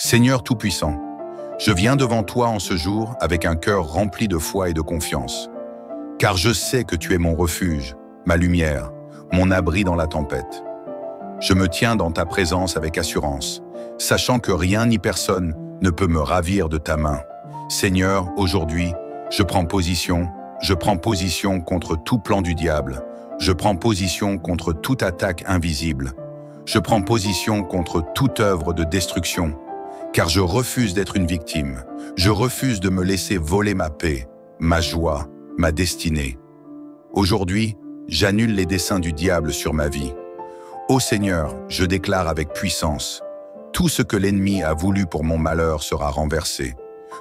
Seigneur Tout-Puissant, je viens devant toi en ce jour avec un cœur rempli de foi et de confiance, car je sais que tu es mon refuge, ma lumière, mon abri dans la tempête. Je me tiens dans ta présence avec assurance, sachant que rien ni personne ne peut me ravir de ta main. Seigneur, aujourd'hui, je prends position contre tout plan du diable, je prends position contre toute attaque invisible, je prends position contre toute œuvre de destruction, car je refuse d'être une victime, je refuse de me laisser voler ma paix, ma joie, ma destinée. Aujourd'hui, j'annule les desseins du diable sur ma vie. Ô Seigneur, je déclare avec puissance, tout ce que l'ennemi a voulu pour mon malheur sera renversé.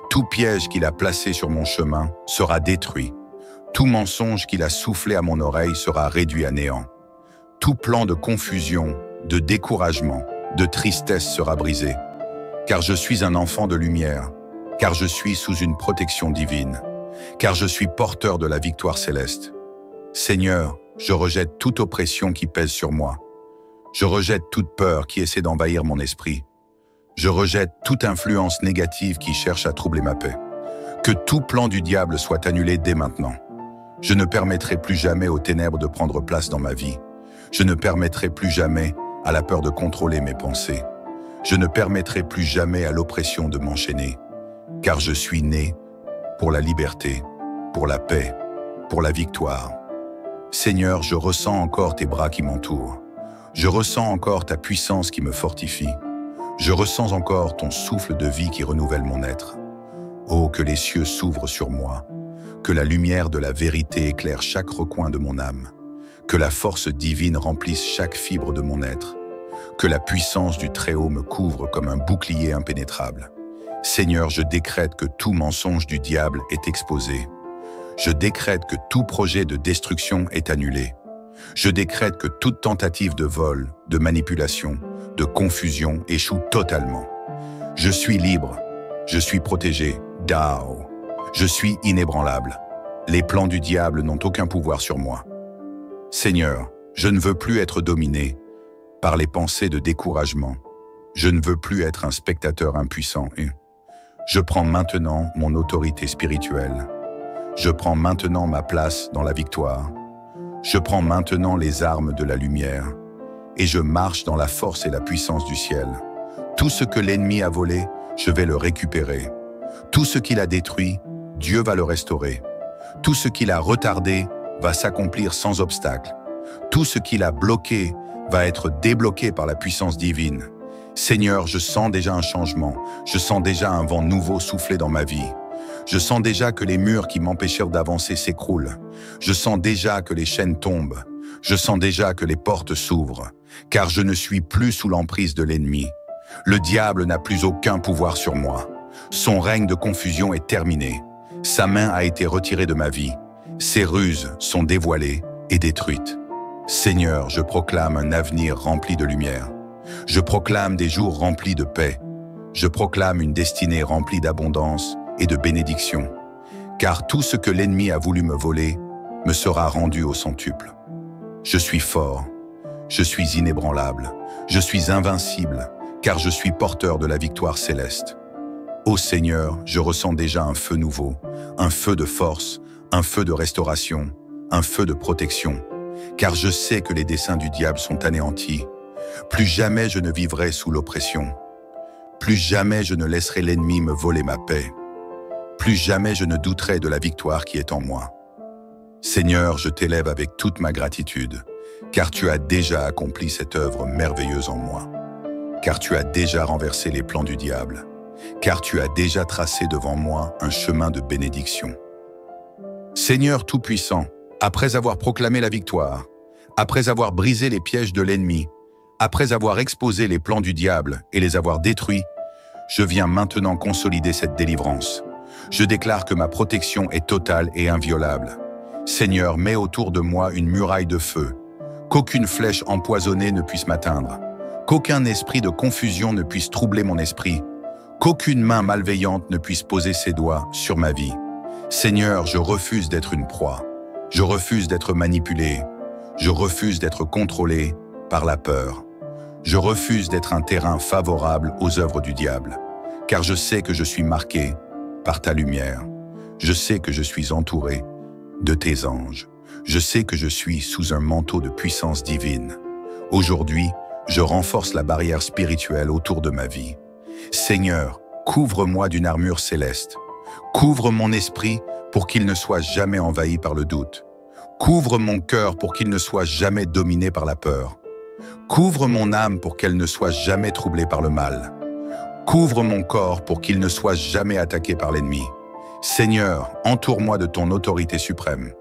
Tout piège qu'il a placé sur mon chemin sera détruit. Tout mensonge qu'il a soufflé à mon oreille sera réduit à néant. Tout plan de confusion, de découragement, de tristesse sera brisé. Car je suis un enfant de lumière, car je suis sous une protection divine, car je suis porteur de la victoire céleste. Seigneur, je rejette toute oppression qui pèse sur moi. Je rejette toute peur qui essaie d'envahir mon esprit. Je rejette toute influence négative qui cherche à troubler ma paix. Que tout plan du diable soit annulé dès maintenant. Je ne permettrai plus jamais aux ténèbres de prendre place dans ma vie. Je ne permettrai plus jamais à la peur de contrôler mes pensées. Je ne permettrai plus jamais à l'oppression de m'enchaîner. Car je suis né pour la liberté, pour la paix, pour la victoire. Seigneur, je ressens encore tes bras qui m'entourent. Je ressens encore ta puissance qui me fortifie. Je ressens encore ton souffle de vie qui renouvelle mon être. Oh, que les cieux s'ouvrent sur moi, que la lumière de la vérité éclaire chaque recoin de mon âme, que la force divine remplisse chaque fibre de mon être, que la puissance du Très-Haut me couvre comme un bouclier impénétrable. Seigneur, je décrète que tout mensonge du diable est exposé. Je décrète que tout projet de destruction est annulé. Je décrète que toute tentative de vol, de manipulation, de confusion échoue totalement. Je suis libre, je suis protégé, Dao. Je suis inébranlable. Les plans du diable n'ont aucun pouvoir sur moi. Seigneur, je ne veux plus être dominé par les pensées de découragement. Je ne veux plus être un spectateur impuissant. Je prends maintenant mon autorité spirituelle. Je prends maintenant ma place dans la victoire. Je prends maintenant les armes de la lumière et je marche dans la force et la puissance du ciel. Tout ce que l'ennemi a volé, je vais le récupérer. Tout ce qu'il a détruit, Dieu va le restaurer. Tout ce qu'il a retardé va s'accomplir sans obstacle. Tout ce qu'il a bloqué va être débloqué par la puissance divine. Seigneur, je sens déjà un changement. Je sens déjà un vent nouveau souffler dans ma vie. Je sens déjà que les murs qui m'empêchèrent d'avancer s'écroulent. Je sens déjà que les chaînes tombent. Je sens déjà que les portes s'ouvrent, car je ne suis plus sous l'emprise de l'ennemi. Le diable n'a plus aucun pouvoir sur moi. Son règne de confusion est terminé. Sa main a été retirée de ma vie. Ses ruses sont dévoilées et détruites. Seigneur, je proclame un avenir rempli de lumière. Je proclame des jours remplis de paix. Je proclame une destinée remplie d'abondance et de bénédiction, car tout ce que l'ennemi a voulu me voler me sera rendu au centuple. Je suis fort, je suis inébranlable, je suis invincible, car je suis porteur de la victoire céleste. Ô Seigneur, je ressens déjà un feu nouveau, un feu de force, un feu de restauration, un feu de protection, car je sais que les desseins du diable sont anéantis. Plus jamais je ne vivrai sous l'oppression. Plus jamais je ne laisserai l'ennemi me voler ma paix. Plus jamais je ne douterai de la victoire qui est en moi. Seigneur, je t'élève avec toute ma gratitude, car tu as déjà accompli cette œuvre merveilleuse en moi, car tu as déjà renversé les plans du diable, car tu as déjà tracé devant moi un chemin de bénédiction. Seigneur Tout-Puissant, après avoir proclamé la victoire, après avoir brisé les pièges de l'ennemi, après avoir exposé les plans du diable et les avoir détruits, je viens maintenant consolider cette délivrance. Je déclare que ma protection est totale et inviolable. Seigneur, mets autour de moi une muraille de feu, qu'aucune flèche empoisonnée ne puisse m'atteindre, qu'aucun esprit de confusion ne puisse troubler mon esprit, qu'aucune main malveillante ne puisse poser ses doigts sur ma vie. Seigneur, je refuse d'être une proie, je refuse d'être manipulé, je refuse d'être contrôlé par la peur. Je refuse d'être un terrain favorable aux œuvres du diable. car je sais que je suis marqué par ta lumière. Je sais que je suis entouré de tes anges. Je sais que je suis sous un manteau de puissance divine. Aujourd'hui, je renforce la barrière spirituelle autour de ma vie. Seigneur, couvre-moi d'une armure céleste. Couvre mon esprit pour qu'il ne soit jamais envahi par le doute. Couvre mon cœur pour qu'il ne soit jamais dominé par la peur. Couvre mon âme pour qu'elle ne soit jamais troublée par le mal. Couvre mon corps pour qu'il ne soit jamais attaqué par l'ennemi. Seigneur, entoure-moi de ton autorité suprême.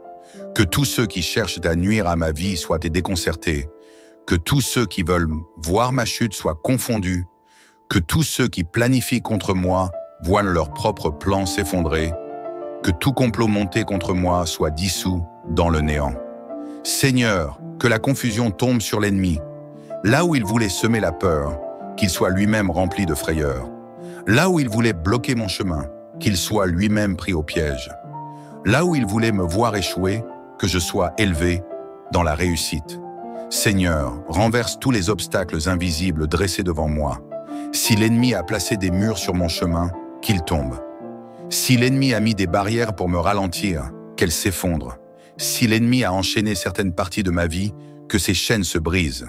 Que tous ceux qui cherchent à nuire à ma vie soient déconcertés. Que tous ceux qui veulent voir ma chute soient confondus. Que tous ceux qui planifient contre moi voient leurs propres plans s'effondrer. Que tout complot monté contre moi soit dissous dans le néant. Seigneur, que la confusion tombe sur l'ennemi. Là où il voulait semer la peur, qu'il soit lui-même rempli de frayeur. Là où il voulait bloquer mon chemin, qu'il soit lui-même pris au piège. Là où il voulait me voir échouer, que je sois élevé dans la réussite. Seigneur, renverse tous les obstacles invisibles dressés devant moi. Si l'ennemi a placé des murs sur mon chemin, qu'il tombe. Si l'ennemi a mis des barrières pour me ralentir, qu'elles s'effondrent. Si l'ennemi a enchaîné certaines parties de ma vie, que ces chaînes se brisent.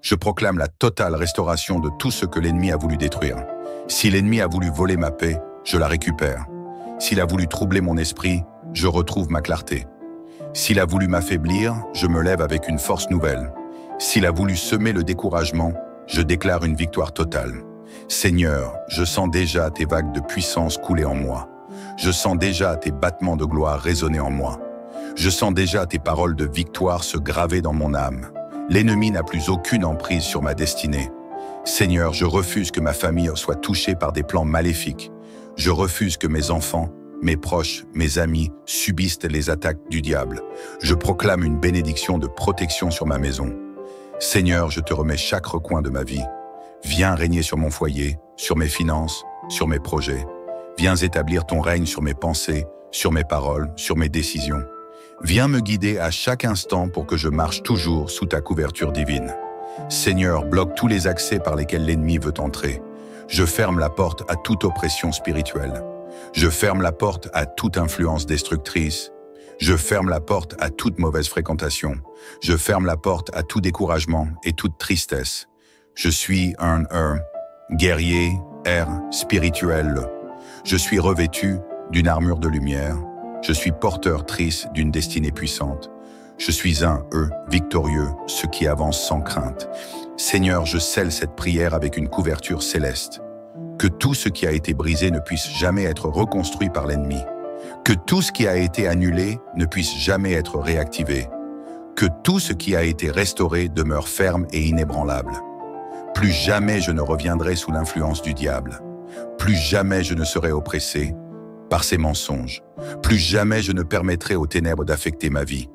Je proclame la totale restauration de tout ce que l'ennemi a voulu détruire. Si l'ennemi a voulu voler ma paix, je la récupère. S'il a voulu troubler mon esprit, je retrouve ma clarté. S'il a voulu m'affaiblir, je me lève avec une force nouvelle. S'il a voulu semer le découragement, je déclare une victoire totale. Seigneur, je sens déjà tes vagues de puissance couler en moi. Je sens déjà tes battements de gloire résonner en moi. Je sens déjà tes paroles de victoire se graver dans mon âme. L'ennemi n'a plus aucune emprise sur ma destinée. Seigneur, je refuse que ma famille soit touchée par des plans maléfiques. Je refuse que mes enfants, mes proches, mes amis subissent les attaques du diable. Je proclame une bénédiction de protection sur ma maison. Seigneur, je te remets chaque recoin de ma vie. Viens régner sur mon foyer, sur mes finances, sur mes projets. Viens établir ton règne sur mes pensées, sur mes paroles, sur mes décisions. Viens me guider à chaque instant pour que je marche toujours sous ta couverture divine. Seigneur, bloque tous les accès par lesquels l'ennemi veut entrer. Je ferme la porte à toute oppression spirituelle. Je ferme la porte à toute influence destructrice. Je ferme la porte à toute mauvaise fréquentation. Je ferme la porte à tout découragement et toute tristesse. Je suis un guerrier, spirituel. Je suis revêtu d'une armure de lumière. Je suis porteur triste d'une destinée puissante. Je suis un victorieux, ce qui avance sans crainte. Seigneur, je scelle cette prière avec une couverture céleste. Que tout ce qui a été brisé ne puisse jamais être reconstruit par l'ennemi. Que tout ce qui a été annulé ne puisse jamais être réactivé. Que tout ce qui a été restauré demeure ferme et inébranlable. Plus jamais je ne reviendrai sous l'influence du diable. Plus jamais je ne serai oppressé par ses mensonges. Plus jamais je ne permettrai aux ténèbres d'affecter ma vie.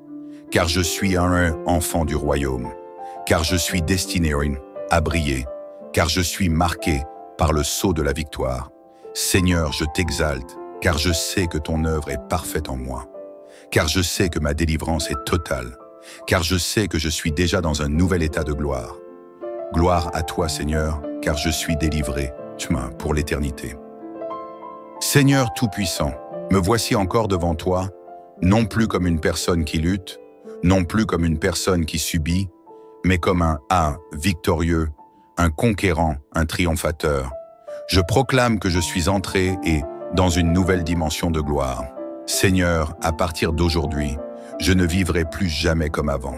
Car je suis un enfant du royaume. Car je suis destiné à briller. Car je suis marqué par le sceau de la victoire. Seigneur, je t'exalte, car je sais que ton œuvre est parfaite en moi. Car je sais que ma délivrance est totale. Car je sais que je suis déjà dans un nouvel état de gloire. Gloire à toi, Seigneur, car je suis délivré, pour l'éternité. Seigneur Tout-Puissant, me voici encore devant toi, non plus comme une personne qui lutte, non plus comme une personne qui subit, mais comme un victorieux, un conquérant, un triomphateur. Je proclame que je suis entré dans une nouvelle dimension de gloire. Seigneur, à partir d'aujourd'hui, je ne vivrai plus jamais comme avant.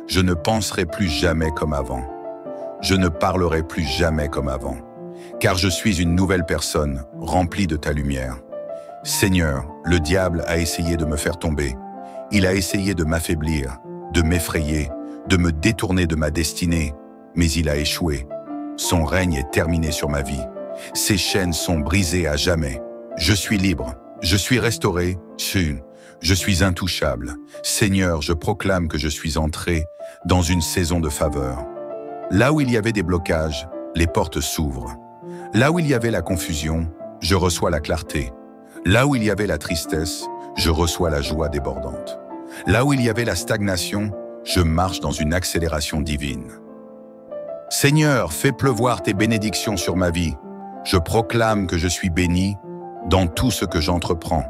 Je ne penserai plus jamais comme avant. Je ne parlerai plus jamais comme avant. Car je suis une nouvelle personne, remplie de ta lumière. Seigneur, le diable a essayé de me faire tomber. Il a essayé de m'affaiblir, de m'effrayer, de me détourner de ma destinée, mais il a échoué. Son règne est terminé sur ma vie. Ses chaînes sont brisées à jamais. Je suis libre, je suis restauré, je suis intouchable. Seigneur, je proclame que je suis entré dans une saison de faveur. Là où il y avait des blocages, les portes s'ouvrent. Là où il y avait la confusion, je reçois la clarté. Là où il y avait la tristesse, je reçois la joie débordante. Là où il y avait la stagnation, je marche dans une accélération divine. Seigneur, fais pleuvoir tes bénédictions sur ma vie. Je proclame que je suis béni dans tout ce que j'entreprends,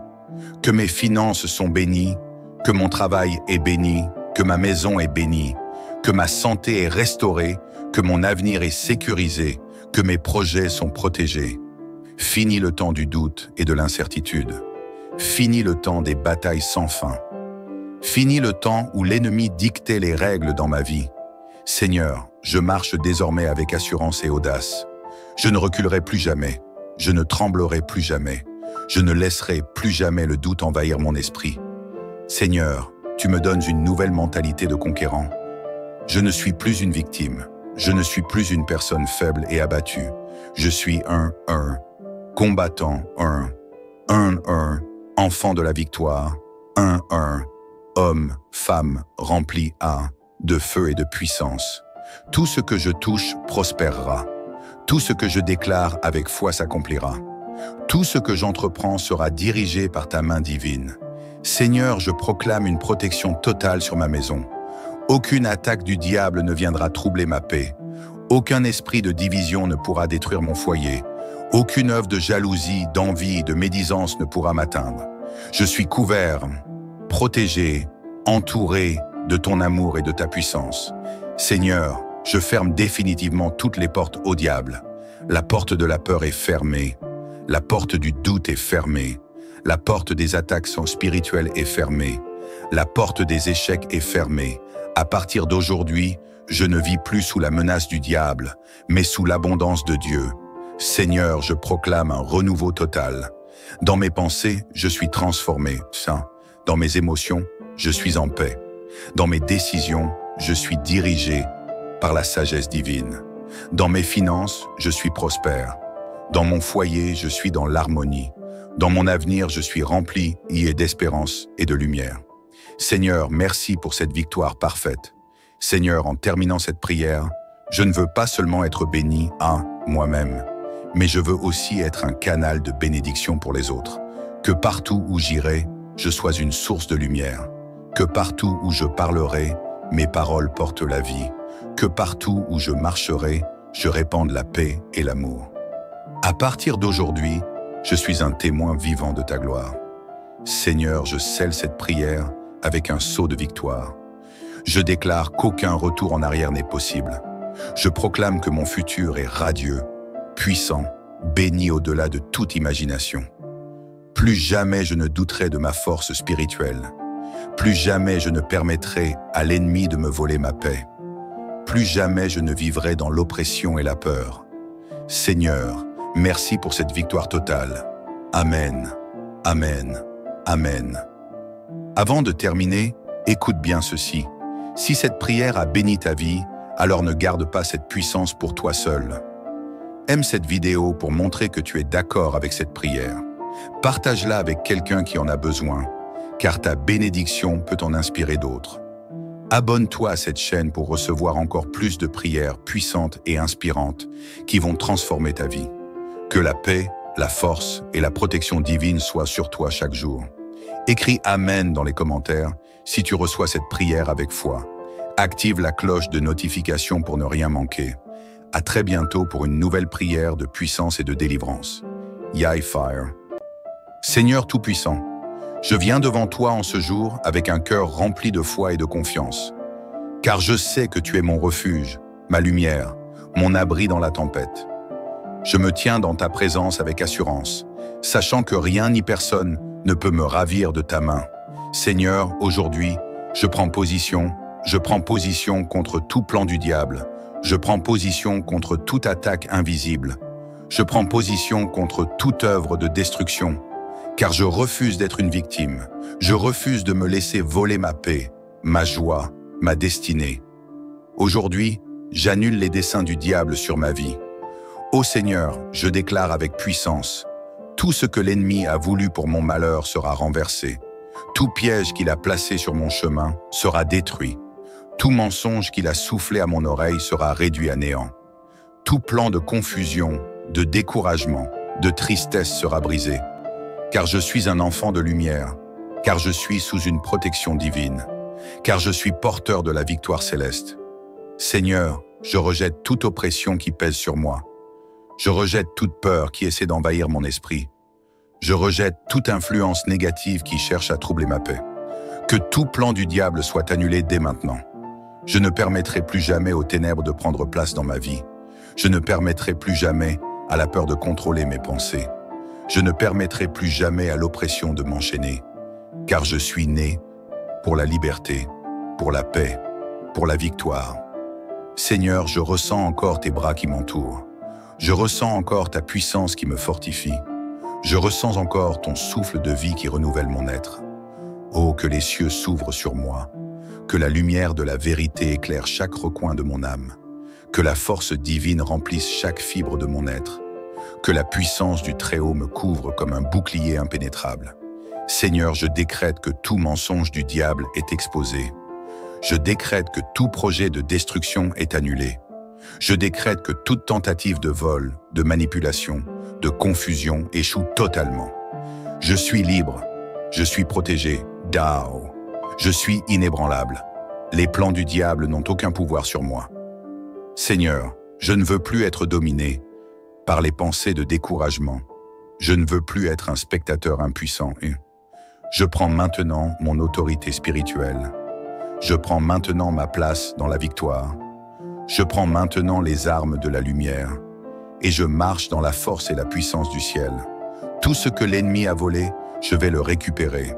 que mes finances sont bénies, que mon travail est béni, que ma maison est bénie, que ma santé est restaurée, que mon avenir est sécurisé, que mes projets sont protégés. Fini le temps du doute et de l'incertitude. Fini le temps des batailles sans fin. Fini le temps où l'ennemi dictait les règles dans ma vie. Seigneur, je marche désormais avec assurance et audace. Je ne reculerai plus jamais. Je ne tremblerai plus jamais. Je ne laisserai plus jamais le doute envahir mon esprit. Seigneur, tu me donnes une nouvelle mentalité de conquérant. Je ne suis plus une victime. Je ne suis plus une personne faible et abattue. Je suis un combattant, un enfant de la victoire, un homme, femme rempli de feu et de puissance. Tout ce que je touche prospérera. Tout ce que je déclare avec foi s'accomplira. Tout ce que j'entreprends sera dirigé par ta main divine. Seigneur, je proclame une protection totale sur ma maison. Aucune attaque du diable ne viendra troubler ma paix. Aucun esprit de division ne pourra détruire mon foyer. Aucune œuvre de jalousie, d'envie, de médisance ne pourra m'atteindre. Je suis couvert, protégé, entouré de ton amour et de ta puissance. Seigneur, je ferme définitivement toutes les portes au diable. La porte de la peur est fermée. La porte du doute est fermée. La porte des attaques spirituelles est fermée. La porte des échecs est fermée. À partir d'aujourd'hui, je ne vis plus sous la menace du diable, mais sous l'abondance de Dieu. Seigneur, je proclame un renouveau total. Dans mes pensées, je suis transformé, saint. Dans mes émotions, je suis en paix. Dans mes décisions, je suis dirigé par la sagesse divine. Dans mes finances, je suis prospère. Dans mon foyer, je suis dans l'harmonie. Dans mon avenir, je suis rempli d'espérance et de lumière. Seigneur, merci pour cette victoire parfaite. Seigneur, en terminant cette prière, je ne veux pas seulement être béni à moi-même, mais je veux aussi être un canal de bénédiction pour les autres. Que partout où j'irai, je sois une source de lumière. Que partout où je parlerai, mes paroles portent la vie. Que partout où je marcherai, je répande la paix et l'amour. À partir d'aujourd'hui, je suis un témoin vivant de ta gloire. Seigneur, je scelle cette prière avec un sceau de victoire. Je déclare qu'aucun retour en arrière n'est possible. Je proclame que mon futur est radieux, puissant, béni au-delà de toute imagination. Plus jamais je ne douterai de ma force spirituelle. Plus jamais je ne permettrai à l'ennemi de me voler ma paix. Plus jamais je ne vivrai dans l'oppression et la peur. Seigneur, merci pour cette victoire totale. Amen, amen, amen. Avant de terminer, écoute bien ceci. Si cette prière a béni ta vie, alors ne garde pas cette puissance pour toi seul. Aime cette vidéo pour montrer que tu es d'accord avec cette prière. Partage-la avec quelqu'un qui en a besoin, car ta bénédiction peut en inspirer d'autres. Abonne-toi à cette chaîne pour recevoir encore plus de prières puissantes et inspirantes qui vont transformer ta vie. Que la paix, la force et la protection divine soient sur toi chaque jour. Écris Amen dans les commentaires si tu reçois cette prière avec foi. Active la cloche de notification pour ne rien manquer. À très bientôt pour une nouvelle prière de puissance et de délivrance. Yai Fire. Seigneur Tout-Puissant, je viens devant toi en ce jour avec un cœur rempli de foi et de confiance. Car je sais que tu es mon refuge, ma lumière, mon abri dans la tempête. Je me tiens dans ta présence avec assurance, sachant que rien ni personne ne peut me ravir de ta main. Seigneur, aujourd'hui, je prends position contre tout plan du diable. Je prends position contre toute attaque invisible. Je prends position contre toute œuvre de destruction. Car je refuse d'être une victime. Je refuse de me laisser voler ma paix, ma joie, ma destinée. Aujourd'hui, j'annule les desseins du diable sur ma vie. Ô Seigneur, je déclare avec puissance, tout ce que l'ennemi a voulu pour mon malheur sera renversé. Tout piège qu'il a placé sur mon chemin sera détruit. Tout mensonge qu'il a soufflé à mon oreille sera réduit à néant. Tout plan de confusion, de découragement, de tristesse sera brisé. Car je suis un enfant de lumière, car je suis sous une protection divine, car je suis porteur de la victoire céleste. Seigneur, je rejette toute oppression qui pèse sur moi. Je rejette toute peur qui essaie d'envahir mon esprit. Je rejette toute influence négative qui cherche à troubler ma paix. Que tout plan du diable soit annulé dès maintenant. Je ne permettrai plus jamais aux ténèbres de prendre place dans ma vie. Je ne permettrai plus jamais à la peur de contrôler mes pensées. Je ne permettrai plus jamais à l'oppression de m'enchaîner, car je suis né pour la liberté, pour la paix, pour la victoire. Seigneur, je ressens encore tes bras qui m'entourent. Je ressens encore ta puissance qui me fortifie. Je ressens encore ton souffle de vie qui renouvelle mon être. Oh, que les cieux s'ouvrent sur moi, que la lumière de la vérité éclaire chaque recoin de mon âme, que la force divine remplisse chaque fibre de mon être, que la puissance du Très-Haut me couvre comme un bouclier impénétrable. Seigneur, je décrète que tout mensonge du diable est exposé. Je décrète que tout projet de destruction est annulé. Je décrète que toute tentative de vol, de manipulation, de confusion échoue totalement. Je suis libre, je suis protégé, Dao. Je suis inébranlable. Les plans du diable n'ont aucun pouvoir sur moi. Seigneur, je ne veux plus être dominé par les pensées de découragement. Je ne veux plus être un spectateur impuissant. Je prends maintenant mon autorité spirituelle. Je prends maintenant ma place dans la victoire. Je prends maintenant les armes de la lumière et je marche dans la force et la puissance du ciel. Tout ce que l'ennemi a volé, je vais le récupérer.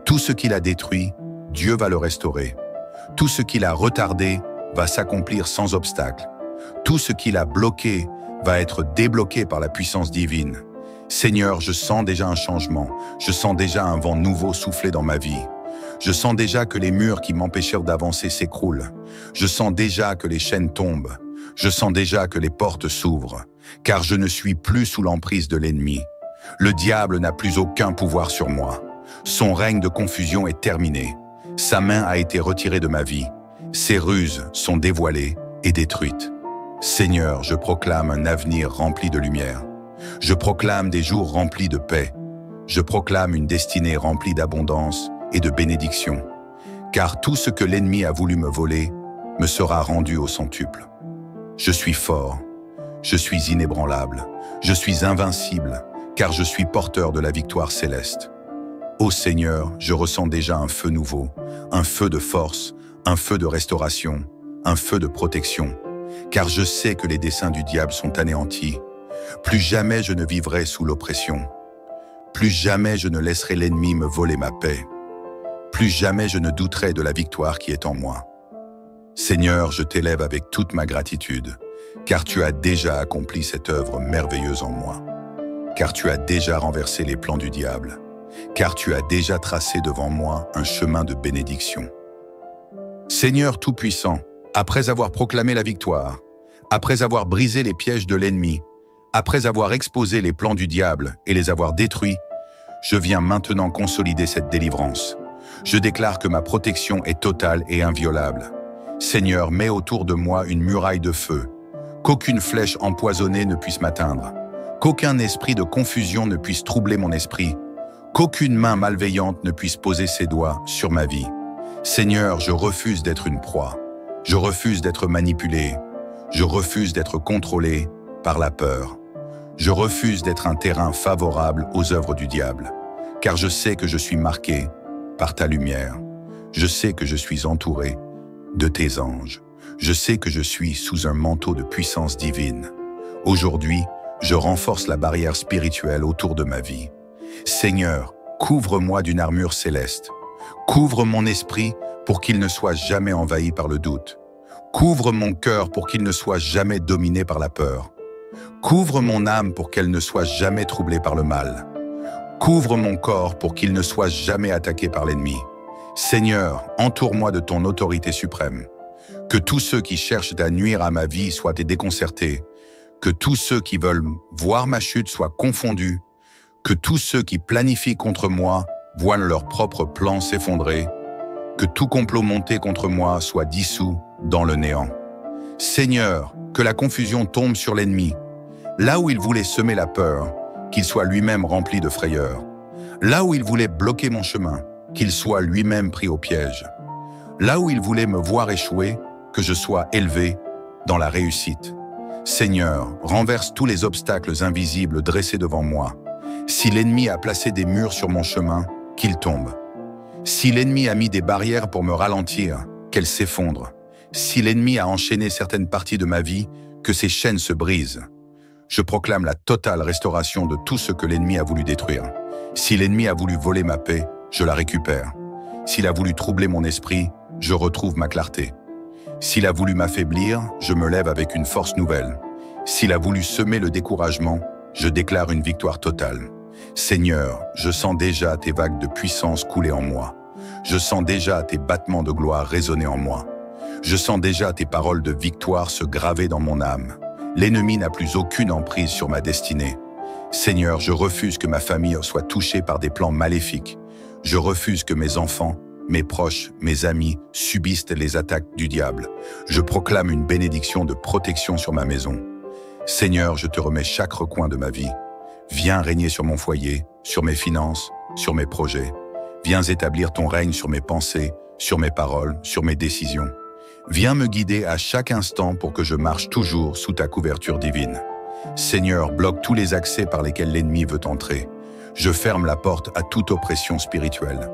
Tout ce qu'il a détruit, Dieu va le restaurer. Tout ce qu'il a retardé va s'accomplir sans obstacle. Tout ce qu'il a bloqué va être débloqué par la puissance divine. Seigneur, je sens déjà un changement. Je sens déjà un vent nouveau souffler dans ma vie. Je sens déjà que les murs qui m'empêchèrent d'avancer s'écroulent. Je sens déjà que les chaînes tombent. Je sens déjà que les portes s'ouvrent, car je ne suis plus sous l'emprise de l'ennemi. Le diable n'a plus aucun pouvoir sur moi. Son règne de confusion est terminé. Sa main a été retirée de ma vie. Ses ruses sont dévoilées et détruites. Seigneur, je proclame un avenir rempli de lumière. Je proclame des jours remplis de paix. Je proclame une destinée remplie d'abondance et de bénédiction. Car tout ce que l'ennemi a voulu me voler me sera rendu au centuple. Je suis fort, je suis inébranlable, je suis invincible, car je suis porteur de la victoire céleste. Ô Seigneur, je ressens déjà un feu nouveau, un feu de force, un feu de restauration, un feu de protection, car je sais que les desseins du diable sont anéantis. Plus jamais je ne vivrai sous l'oppression. Plus jamais je ne laisserai l'ennemi me voler ma paix. Plus jamais je ne douterai de la victoire qui est en moi. Seigneur, je t'élève avec toute ma gratitude, car tu as déjà accompli cette œuvre merveilleuse en moi. Car tu as déjà renversé les plans du diable. Car tu as déjà tracé devant moi un chemin de bénédiction. Seigneur Tout-Puissant, après avoir proclamé la victoire, après avoir brisé les pièges de l'ennemi, après avoir exposé les plans du diable et les avoir détruits, je viens maintenant consolider cette délivrance. Je déclare que ma protection est totale et inviolable. Seigneur, mets autour de moi une muraille de feu, qu'aucune flèche empoisonnée ne puisse m'atteindre, qu'aucun esprit de confusion ne puisse troubler mon esprit, qu'aucune main malveillante ne puisse poser ses doigts sur ma vie. Seigneur, je refuse d'être une proie, je refuse d'être manipulé, je refuse d'être contrôlé par la peur. Je refuse d'être un terrain favorable aux œuvres du diable, car je sais que je suis marqué par ta lumière. Je sais que je suis entouré de tes anges. Je sais que je suis sous un manteau de puissance divine. Aujourd'hui, je renforce la barrière spirituelle autour de ma vie. Seigneur, couvre-moi d'une armure céleste. Couvre mon esprit pour qu'il ne soit jamais envahi par le doute. Couvre mon cœur pour qu'il ne soit jamais dominé par la peur. Couvre mon âme pour qu'elle ne soit jamais troublée par le mal. Couvre mon corps pour qu'il ne soit jamais attaqué par l'ennemi. Seigneur, entoure-moi de ton autorité suprême. Que tous ceux qui cherchent à nuire à ma vie soient déconcertés. Que tous ceux qui veulent voir ma chute soient confondus. Que tous ceux qui planifient contre moi voient leurs propres plans s'effondrer. Que tout complot monté contre moi soit dissous dans le néant. Seigneur, que la confusion tombe sur l'ennemi. Là où il voulait semer la peur, qu'il soit lui-même rempli de frayeur. Là où il voulait bloquer mon chemin, qu'il soit lui-même pris au piège. Là où il voulait me voir échouer, que je sois élevé dans la réussite. Seigneur, renverse tous les obstacles invisibles dressés devant moi. Si l'ennemi a placé des murs sur mon chemin, qu'il tombe. Si l'ennemi a mis des barrières pour me ralentir, qu'elles s'effondrent. Si l'ennemi a enchaîné certaines parties de ma vie, que ces chaînes se brisent. Je proclame la totale restauration de tout ce que l'ennemi a voulu détruire. Si l'ennemi a voulu voler ma paix, je la récupère. S'il a voulu troubler mon esprit, je retrouve ma clarté. S'il a voulu m'affaiblir, je me lève avec une force nouvelle. S'il a voulu semer le découragement, je déclare une victoire totale. Seigneur, je sens déjà tes vagues de puissance couler en moi. Je sens déjà tes battements de gloire résonner en moi. Je sens déjà tes paroles de victoire se graver dans mon âme. L'ennemi n'a plus aucune emprise sur ma destinée. Seigneur, je refuse que ma famille soit touchée par des plans maléfiques. Je refuse que mes enfants, mes proches, mes amis subissent les attaques du diable. Je proclame une bénédiction de protection sur ma maison. Seigneur, je te remets chaque recoin de ma vie. Viens régner sur mon foyer, sur mes finances, sur mes projets. Viens établir ton règne sur mes pensées, sur mes paroles, sur mes décisions. Viens me guider à chaque instant pour que je marche toujours sous ta couverture divine. Seigneur, bloque tous les accès par lesquels l'ennemi veut entrer. Je ferme la porte à toute oppression spirituelle.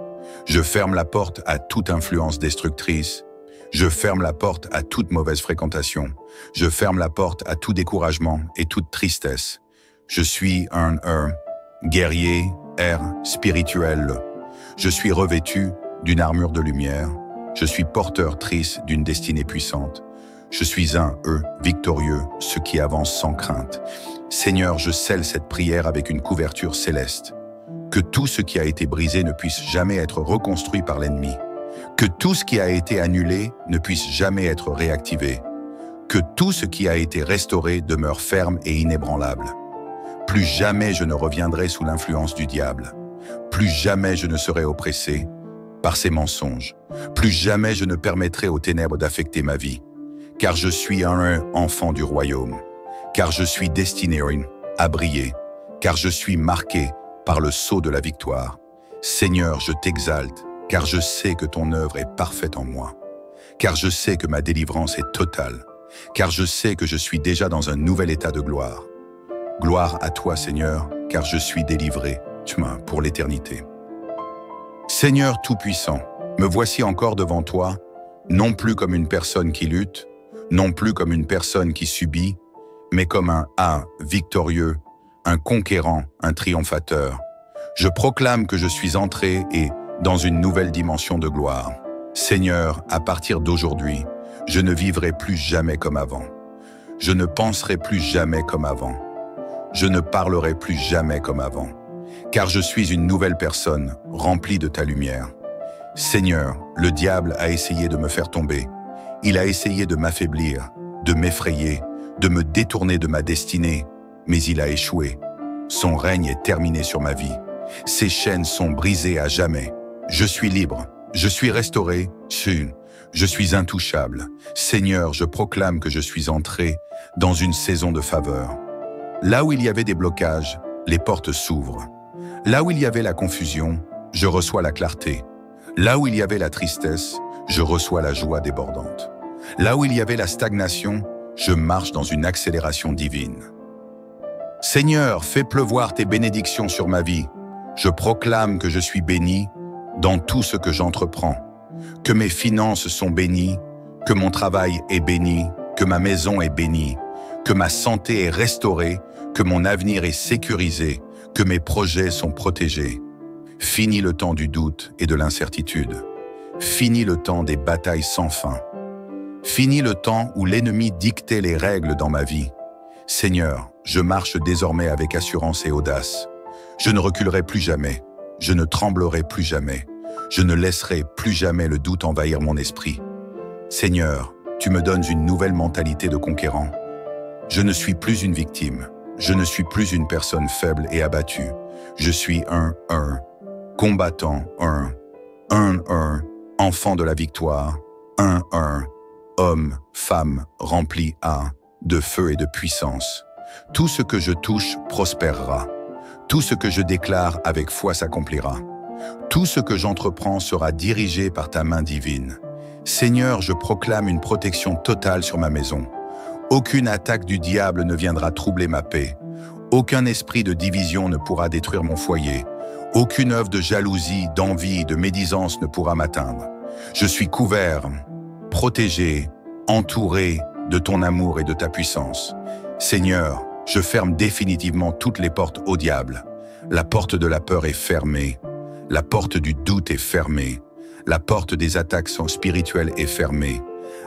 Je ferme la porte à toute influence destructrice. Je ferme la porte à toute mauvaise fréquentation. Je ferme la porte à tout découragement et toute tristesse. Je suis un guerrier, spirituel. Je suis revêtu d'une armure de lumière. Je suis porteur-trice d'une destinée puissante. Je suis un victorieux, ce qui avance sans crainte. Seigneur, je scelle cette prière avec une couverture céleste. Que tout ce qui a été brisé ne puisse jamais être reconstruit par l'ennemi. Que tout ce qui a été annulé ne puisse jamais être réactivé. Que tout ce qui a été restauré demeure ferme et inébranlable. Plus jamais je ne reviendrai sous l'influence du diable. Plus jamais je ne serai oppressé par ses mensonges. Plus jamais je ne permettrai aux ténèbres d'affecter ma vie. Car je suis un enfant du royaume. Car je suis destiné à briller. Car je suis marqué par le sceau de la victoire. Seigneur, je t'exalte, car je sais que ton œuvre est parfaite en moi. Car je sais que ma délivrance est totale. Car je sais que je suis déjà dans un nouvel état de gloire. Gloire à toi, Seigneur, car je suis délivré, pour l'éternité. Seigneur Tout-Puissant, me voici encore devant toi, non plus comme une personne qui lutte, non plus comme une personne qui subit, mais comme un victorieux, un conquérant, un triomphateur. Je proclame que je suis entré dans une nouvelle dimension de gloire. Seigneur, à partir d'aujourd'hui, je ne vivrai plus jamais comme avant. Je ne penserai plus jamais comme avant. Je ne parlerai plus jamais comme avant. Car je suis une nouvelle personne, remplie de ta lumière. Seigneur, le diable a essayé de me faire tomber. Il a essayé de m'affaiblir, de m'effrayer, de me détourner de ma destinée, mais il a échoué. Son règne est terminé sur ma vie. Ses chaînes sont brisées à jamais. Je suis libre, je suis restauré, je suis intouchable. Seigneur, je proclame que je suis entré dans une saison de faveur. Là où il y avait des blocages, les portes s'ouvrent. Là où il y avait la confusion, je reçois la clarté. Là où il y avait la tristesse, je reçois la joie débordante. Là où il y avait la stagnation, je marche dans une accélération divine. Seigneur, fais pleuvoir tes bénédictions sur ma vie. Je proclame que je suis béni dans tout ce que j'entreprends, que mes finances sont bénies, que mon travail est béni, que ma maison est bénie, que ma santé est restaurée, que mon avenir est sécurisé, que mes projets sont protégés. Fini le temps du doute et de l'incertitude. Fini le temps des batailles sans fin. Fini le temps où l'ennemi dictait les règles dans ma vie. Seigneur, je marche désormais avec assurance et audace. Je ne reculerai plus jamais. Je ne tremblerai plus jamais. Je ne laisserai plus jamais le doute envahir mon esprit. Seigneur, tu me donnes une nouvelle mentalité de conquérant. Je ne suis plus une victime. Je ne suis plus une personne faible et abattue. Je suis un combattant, enfant de la victoire, homme, femme rempli de feu et de puissance. Tout ce que je touche prospérera. Tout ce que je déclare avec foi s'accomplira. Tout ce que j'entreprends sera dirigé par ta main divine. Seigneur, je proclame une protection totale sur ma maison. Aucune attaque du diable ne viendra troubler ma paix. Aucun esprit de division ne pourra détruire mon foyer. Aucune œuvre de jalousie, d'envie, de médisance ne pourra m'atteindre. Je suis couvert, protégé, entouré de ton amour et de ta puissance. Seigneur, je ferme définitivement toutes les portes au diable. La porte de la peur est fermée. La porte du doute est fermée. La porte des attaques spirituelles est fermée.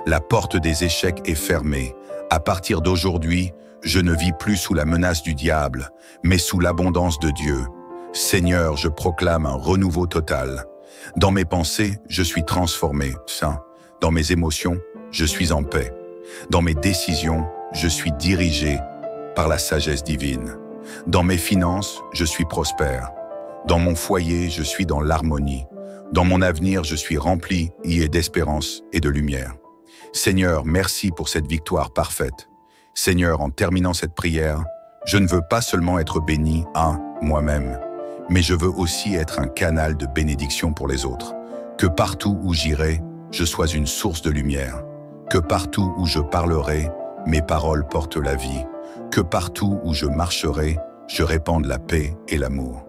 La porte des échecs est fermée. À partir d'aujourd'hui, je ne vis plus sous la menace du diable, mais sous l'abondance de Dieu. Seigneur, je proclame un renouveau total. Dans mes pensées, je suis transformé, saint. Dans mes émotions, je suis en paix. Dans mes décisions, je suis dirigé par la sagesse divine. Dans mes finances, je suis prospère. Dans mon foyer, je suis dans l'harmonie. Dans mon avenir, je suis rempli d'espérance et de lumière. Seigneur, merci pour cette victoire parfaite. Seigneur, en terminant cette prière, je ne veux pas seulement être béni à moi-même, mais je veux aussi être un canal de bénédiction pour les autres. Que partout où j'irai, je sois une source de lumière. Que partout où je parlerai, mes paroles portent la vie. Que partout où je marcherai, je répande la paix et l'amour.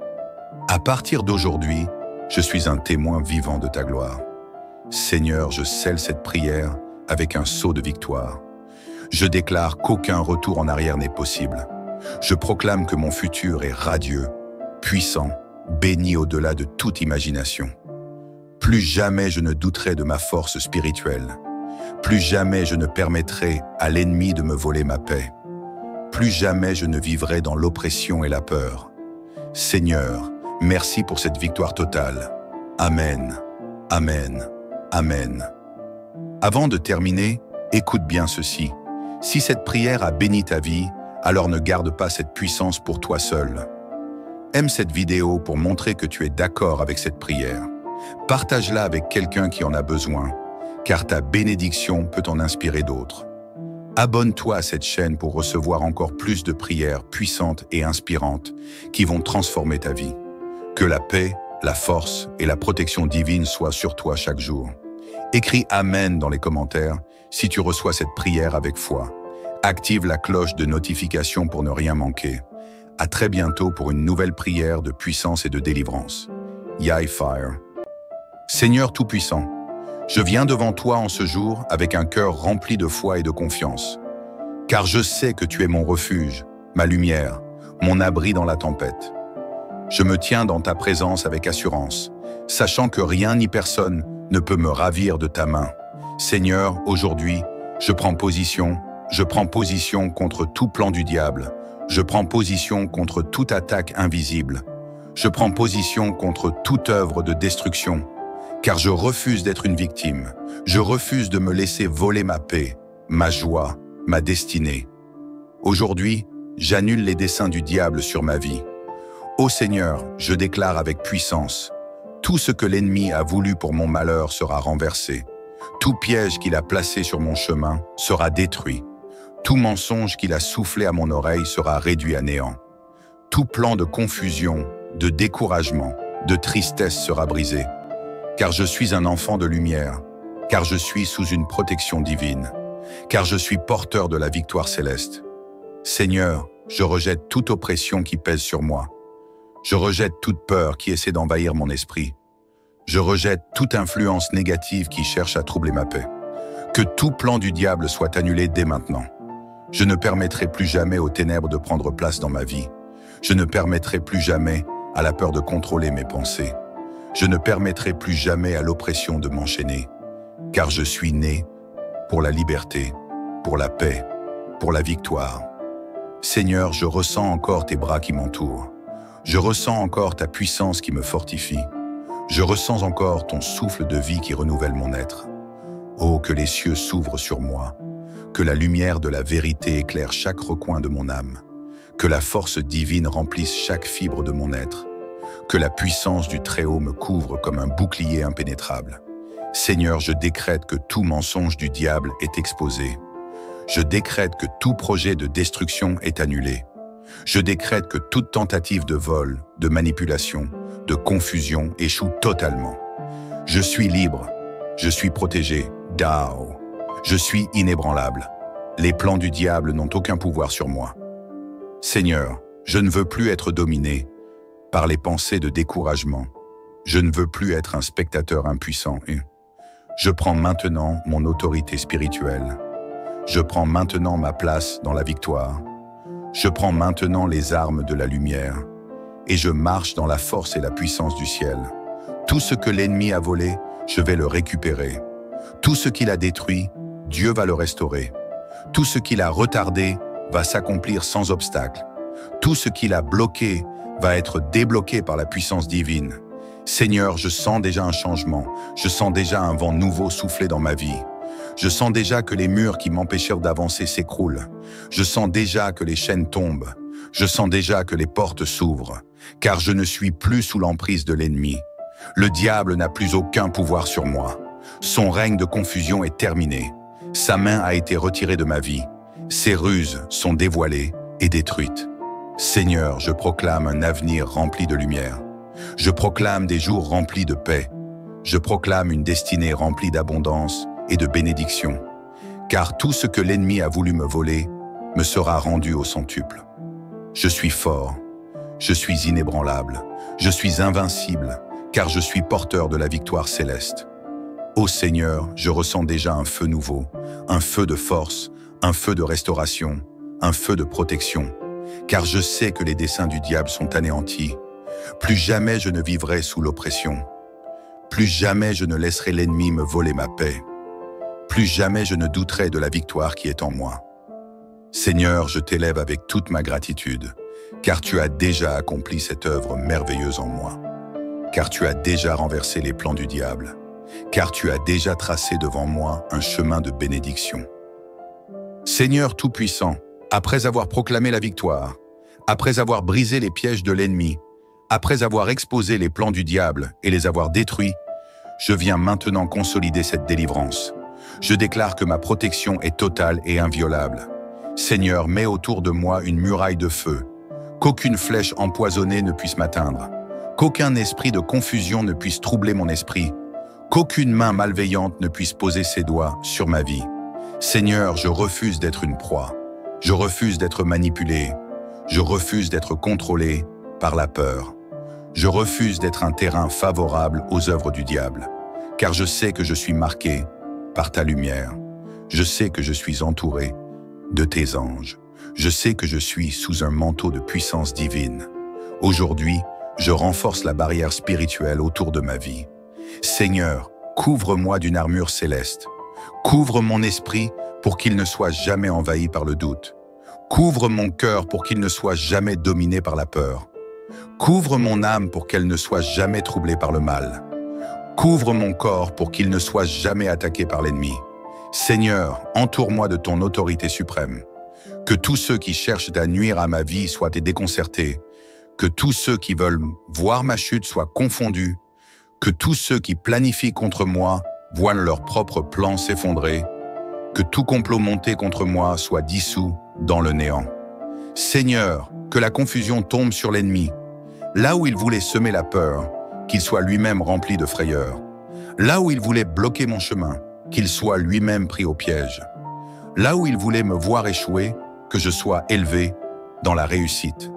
À partir d'aujourd'hui, je suis un témoin vivant de ta gloire. Seigneur, je scelle cette prière avec un sceau de victoire. Je déclare qu'aucun retour en arrière n'est possible. Je proclame que mon futur est radieux, puissant, béni au-delà de toute imagination. Plus jamais je ne douterai de ma force spirituelle. Plus jamais je ne permettrai à l'ennemi de me voler ma paix. Plus jamais je ne vivrai dans l'oppression et la peur. Seigneur, merci pour cette victoire totale. Amen, Amen, Amen. Avant de terminer, écoute bien ceci. Si cette prière a béni ta vie, alors ne garde pas cette puissance pour toi seul. Aime cette vidéo pour montrer que tu es d'accord avec cette prière. Partage-la avec quelqu'un qui en a besoin, car ta bénédiction peut en inspirer d'autres. Abonne-toi à cette chaîne pour recevoir encore plus de prières puissantes et inspirantes qui vont transformer ta vie. Que la paix, la force et la protection divine soient sur toi chaque jour. Écris Amen dans les commentaires si tu reçois cette prière avec foi. Active la cloche de notification pour ne rien manquer. À très bientôt pour une nouvelle prière de puissance et de délivrance. Yai Fire. Seigneur Tout-Puissant, je viens devant toi en ce jour avec un cœur rempli de foi et de confiance. Car je sais que tu es mon refuge, ma lumière, mon abri dans la tempête. Je me tiens dans ta présence avec assurance, sachant que rien ni personne ne peut me ravir de ta main. Seigneur, aujourd'hui, je prends position contre tout plan du diable. Je prends position contre toute attaque invisible. Je prends position contre toute œuvre de destruction, car je refuse d'être une victime. Je refuse de me laisser voler ma paix, ma joie, ma destinée. Aujourd'hui, j'annule les desseins du diable sur ma vie. Ô Seigneur, je déclare avec puissance, tout ce que l'ennemi a voulu pour mon malheur sera renversé. Tout piège qu'il a placé sur mon chemin sera détruit. Tout mensonge qu'il a soufflé à mon oreille sera réduit à néant. Tout plan de confusion, de découragement, de tristesse sera brisé. Car je suis un enfant de lumière, car je suis sous une protection divine, car je suis porteur de la victoire céleste. Seigneur, je rejette toute oppression qui pèse sur moi. Je rejette toute peur qui essaie d'envahir mon esprit. Je rejette toute influence négative qui cherche à troubler ma paix. Que tout plan du diable soit annulé dès maintenant. Je ne permettrai plus jamais aux ténèbres de prendre place dans ma vie. Je ne permettrai plus jamais à la peur de contrôler mes pensées. Je ne permettrai plus jamais à l'oppression de m'enchaîner. Car je suis né pour la liberté, pour la paix, pour la victoire. Seigneur, je ressens encore tes bras qui m'entourent. Je ressens encore ta puissance qui me fortifie. Je ressens encore ton souffle de vie qui renouvelle mon être. Oh, que les cieux s'ouvrent sur moi, que la lumière de la vérité éclaire chaque recoin de mon âme, que la force divine remplisse chaque fibre de mon être, que la puissance du Très-Haut me couvre comme un bouclier impénétrable. Seigneur, je décrète que tout mensonge du diable est exposé. Je décrète que tout projet de destruction est annulé. Je décrète que toute tentative de vol, de manipulation, de confusion échoue totalement. Je suis libre, je suis protégé, Dao. Je suis inébranlable. Les plans du diable n'ont aucun pouvoir sur moi. Seigneur, je ne veux plus être dominé par les pensées de découragement. Je ne veux plus être un spectateur impuissant. Je prends maintenant mon autorité spirituelle. Je prends maintenant ma place dans la victoire. Je prends maintenant les armes de la lumière et je marche dans la force et la puissance du ciel. Tout ce que l'ennemi a volé, je vais le récupérer. Tout ce qu'il a détruit, Dieu va le restaurer. Tout ce qu'il a retardé va s'accomplir sans obstacle. Tout ce qu'il a bloqué va être débloqué par la puissance divine. Seigneur, je sens déjà un changement. Je sens déjà un vent nouveau souffler dans ma vie. Je sens déjà que les murs qui m'empêchèrent d'avancer s'écroulent. Je sens déjà que les chaînes tombent. Je sens déjà que les portes s'ouvrent, car je ne suis plus sous l'emprise de l'ennemi. Le diable n'a plus aucun pouvoir sur moi. Son règne de confusion est terminé. Sa main a été retirée de ma vie. Ses ruses sont dévoilées et détruites. Seigneur, je proclame un avenir rempli de lumière. Je proclame des jours remplis de paix. Je proclame une destinée remplie d'abondance et de bénédiction. Car tout ce que l'ennemi a voulu me voler me sera rendu au centuple. Je suis fort, je suis inébranlable, je suis invincible, car je suis porteur de la victoire céleste. Ô Seigneur, je ressens déjà un feu nouveau, un feu de force, un feu de restauration, un feu de protection, car je sais que les desseins du diable sont anéantis. Plus jamais je ne vivrai sous l'oppression. Plus jamais je ne laisserai l'ennemi me voler ma paix. Plus jamais je ne douterai de la victoire qui est en moi. Seigneur, je t'élève avec toute ma gratitude, car tu as déjà accompli cette œuvre merveilleuse en moi. Car tu as déjà renversé les plans du diable. Car tu as déjà tracé devant moi un chemin de bénédiction. Seigneur Tout-Puissant, après avoir proclamé la victoire, après avoir brisé les pièges de l'ennemi, après avoir exposé les plans du diable et les avoir détruits, je viens maintenant consolider cette délivrance. Je déclare que ma protection est totale et inviolable. Seigneur, mets autour de moi une muraille de feu, qu'aucune flèche empoisonnée ne puisse m'atteindre, qu'aucun esprit de confusion ne puisse troubler mon esprit, qu'aucune main malveillante ne puisse poser ses doigts sur ma vie. Seigneur, je refuse d'être une proie, je refuse d'être manipulé, je refuse d'être contrôlé par la peur. Je refuse d'être un terrain favorable aux œuvres du diable, car je sais que je suis marqué par ta lumière. Je sais que je suis entouré de tes anges. Je sais que je suis sous un manteau de puissance divine. Aujourd'hui, je renforce la barrière spirituelle autour de ma vie. Seigneur, couvre-moi d'une armure céleste. Couvre mon esprit pour qu'il ne soit jamais envahi par le doute. Couvre mon cœur pour qu'il ne soit jamais dominé par la peur. Couvre mon âme pour qu'elle ne soit jamais troublée par le mal. Couvre mon corps pour qu'il ne soit jamais attaqué par l'ennemi. Seigneur, entoure-moi de ton autorité suprême. Que tous ceux qui cherchent à nuire à ma vie soient déconcertés. Que tous ceux qui veulent voir ma chute soient confondus. Que tous ceux qui planifient contre moi voient leurs propres plans s'effondrer. Que tout complot monté contre moi soit dissous dans le néant. Seigneur, que la confusion tombe sur l'ennemi. Là où il voulait semer la peur, qu'il soit lui-même rempli de frayeur. Là où il voulait bloquer mon chemin, qu'il soit lui-même pris au piège. Là où il voulait me voir échouer, que je sois élevé dans la réussite.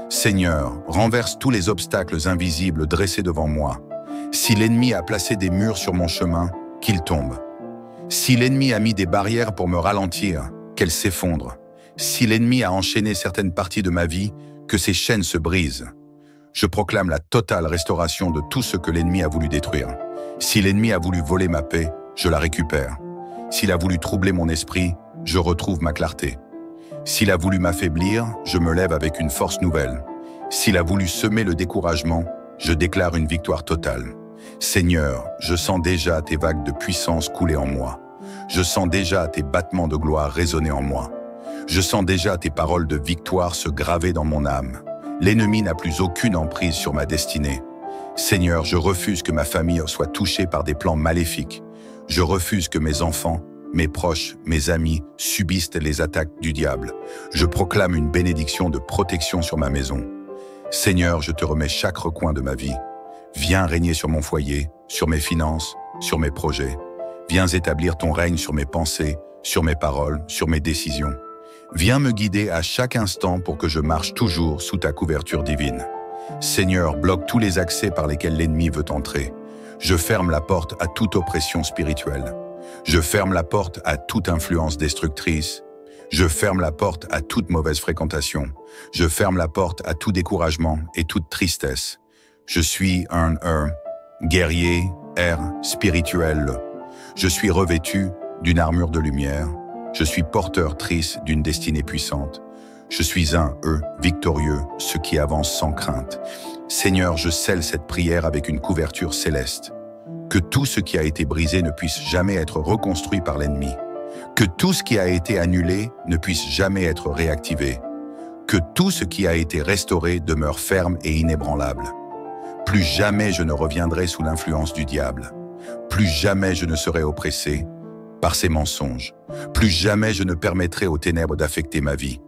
Seigneur, renverse tous les obstacles invisibles dressés devant moi. Si l'ennemi a placé des murs sur mon chemin, qu'il tombe. Si l'ennemi a mis des barrières pour me ralentir, qu'elles s'effondrent. Si l'ennemi a enchaîné certaines parties de ma vie, que ces chaînes se brisent. Je proclame la totale restauration de tout ce que l'ennemi a voulu détruire. Si l'ennemi a voulu voler ma paix, je la récupère. S'il a voulu troubler mon esprit, je retrouve ma clarté. S'il a voulu m'affaiblir, je me lève avec une force nouvelle. S'il a voulu semer le découragement, je déclare une victoire totale. Seigneur, je sens déjà tes vagues de puissance couler en moi. Je sens déjà tes battements de gloire résonner en moi. Je sens déjà tes paroles de victoire se graver dans mon âme. L'ennemi n'a plus aucune emprise sur ma destinée. Seigneur, je refuse que ma famille soit touchée par des plans maléfiques. Je refuse que mes enfants, mes proches, mes amis subissent les attaques du diable. Je proclame une bénédiction de protection sur ma maison. Seigneur, je te remets chaque recoin de ma vie. Viens régner sur mon foyer, sur mes finances, sur mes projets. Viens établir ton règne sur mes pensées, sur mes paroles, sur mes décisions. Viens me guider à chaque instant pour que je marche toujours sous ta couverture divine. Seigneur, bloque tous les accès par lesquels l'ennemi veut entrer. Je ferme la porte à toute oppression spirituelle. Je ferme la porte à toute influence destructrice. Je ferme la porte à toute mauvaise fréquentation. Je ferme la porte à tout découragement et toute tristesse. Je suis un guerrier, spirituel. Je suis revêtu d'une armure de lumière. Je suis porteur-trice d'une destinée puissante. Je suis un victorieux, ce qui avance sans crainte. Seigneur, je scelle cette prière avec une couverture céleste. Que tout ce qui a été brisé ne puisse jamais être reconstruit par l'ennemi. Que tout ce qui a été annulé ne puisse jamais être réactivé. Que tout ce qui a été restauré demeure ferme et inébranlable. Plus jamais je ne reviendrai sous l'influence du diable. Plus jamais je ne serai oppressé par ses mensonges. Plus jamais je ne permettrai aux ténèbres d'affecter ma vie.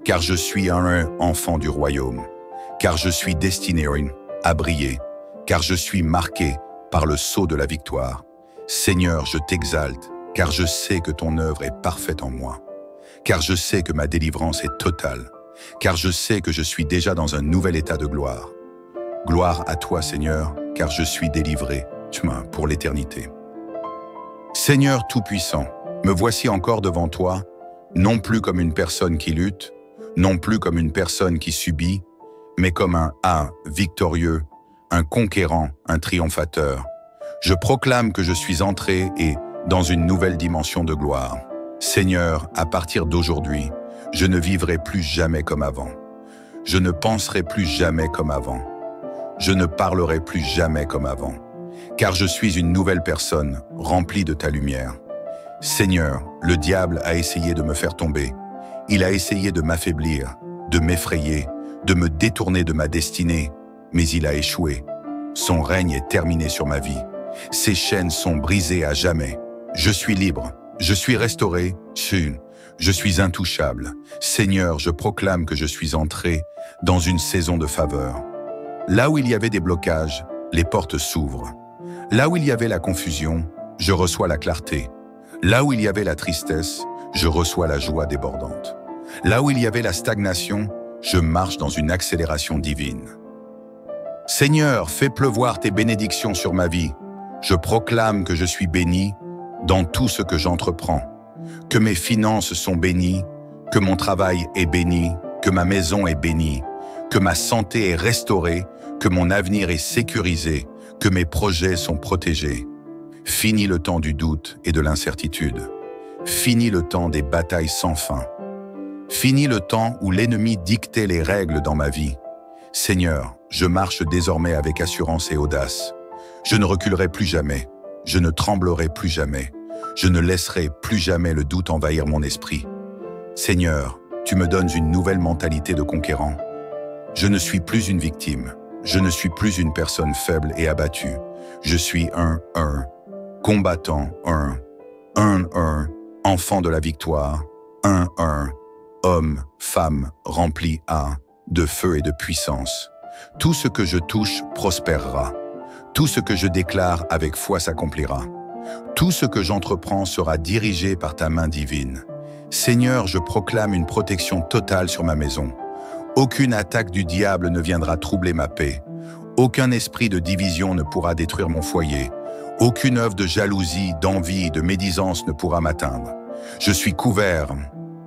Car je suis un enfant du royaume. Car je suis destiné à briller. Car je suis marqué par le sceau de la victoire. Seigneur, je t'exalte, car je sais que ton œuvre est parfaite en moi. Car je sais que ma délivrance est totale. Car je sais que je suis déjà dans un nouvel état de gloire. Gloire à toi, Seigneur, car je suis délivré, pour l'éternité. Seigneur Tout-Puissant, me voici encore devant toi, non plus comme une personne qui lutte, non plus comme une personne qui subit, mais comme un victorieux, un conquérant, un triomphateur. Je proclame que je suis entré dans une nouvelle dimension de gloire. Seigneur, à partir d'aujourd'hui, je ne vivrai plus jamais comme avant. Je ne penserai plus jamais comme avant. Je ne parlerai plus jamais comme avant. Car je suis une nouvelle personne, remplie de ta lumière. Seigneur, le diable a essayé de me faire tomber. Il a essayé de m'affaiblir, de m'effrayer, de me détourner de ma destinée, mais il a échoué. Son règne est terminé sur ma vie. Ses chaînes sont brisées à jamais. Je suis libre, je suis restauré, je suis intouchable. Seigneur, je proclame que je suis entré dans une saison de faveur. Là où il y avait des blocages, les portes s'ouvrent. Là où il y avait la confusion, je reçois la clarté. Là où il y avait la tristesse, je reçois la joie débordante. Là où il y avait la stagnation, je marche dans une accélération divine. Seigneur, fais pleuvoir tes bénédictions sur ma vie. Je proclame que je suis béni dans tout ce que j'entreprends, que mes finances sont bénies, que mon travail est béni, que ma maison est bénie, que ma santé est restaurée, que mon avenir est sécurisé, que mes projets sont protégés. Fini le temps du doute et de l'incertitude. Fini le temps des batailles sans fin. Fini le temps où l'ennemi dictait les règles dans ma vie. Seigneur, je marche désormais avec assurance et audace. Je ne reculerai plus jamais. Je ne tremblerai plus jamais. Je ne laisserai plus jamais le doute envahir mon esprit. Seigneur, tu me donnes une nouvelle mentalité de conquérant. Je ne suis plus une victime. Je ne suis plus une personne faible et abattue. Je suis un combattant, un enfant de la victoire, un homme, femme rempli de feu et de puissance. Tout ce que je touche prospérera. Tout ce que je déclare avec foi s'accomplira. Tout ce que j'entreprends sera dirigé par ta main divine. Seigneur, je proclame une protection totale sur ma maison. Aucune attaque du diable ne viendra troubler ma paix. Aucun esprit de division ne pourra détruire mon foyer. Aucune œuvre de jalousie, d'envie, de médisance ne pourra m'atteindre. Je suis couvert,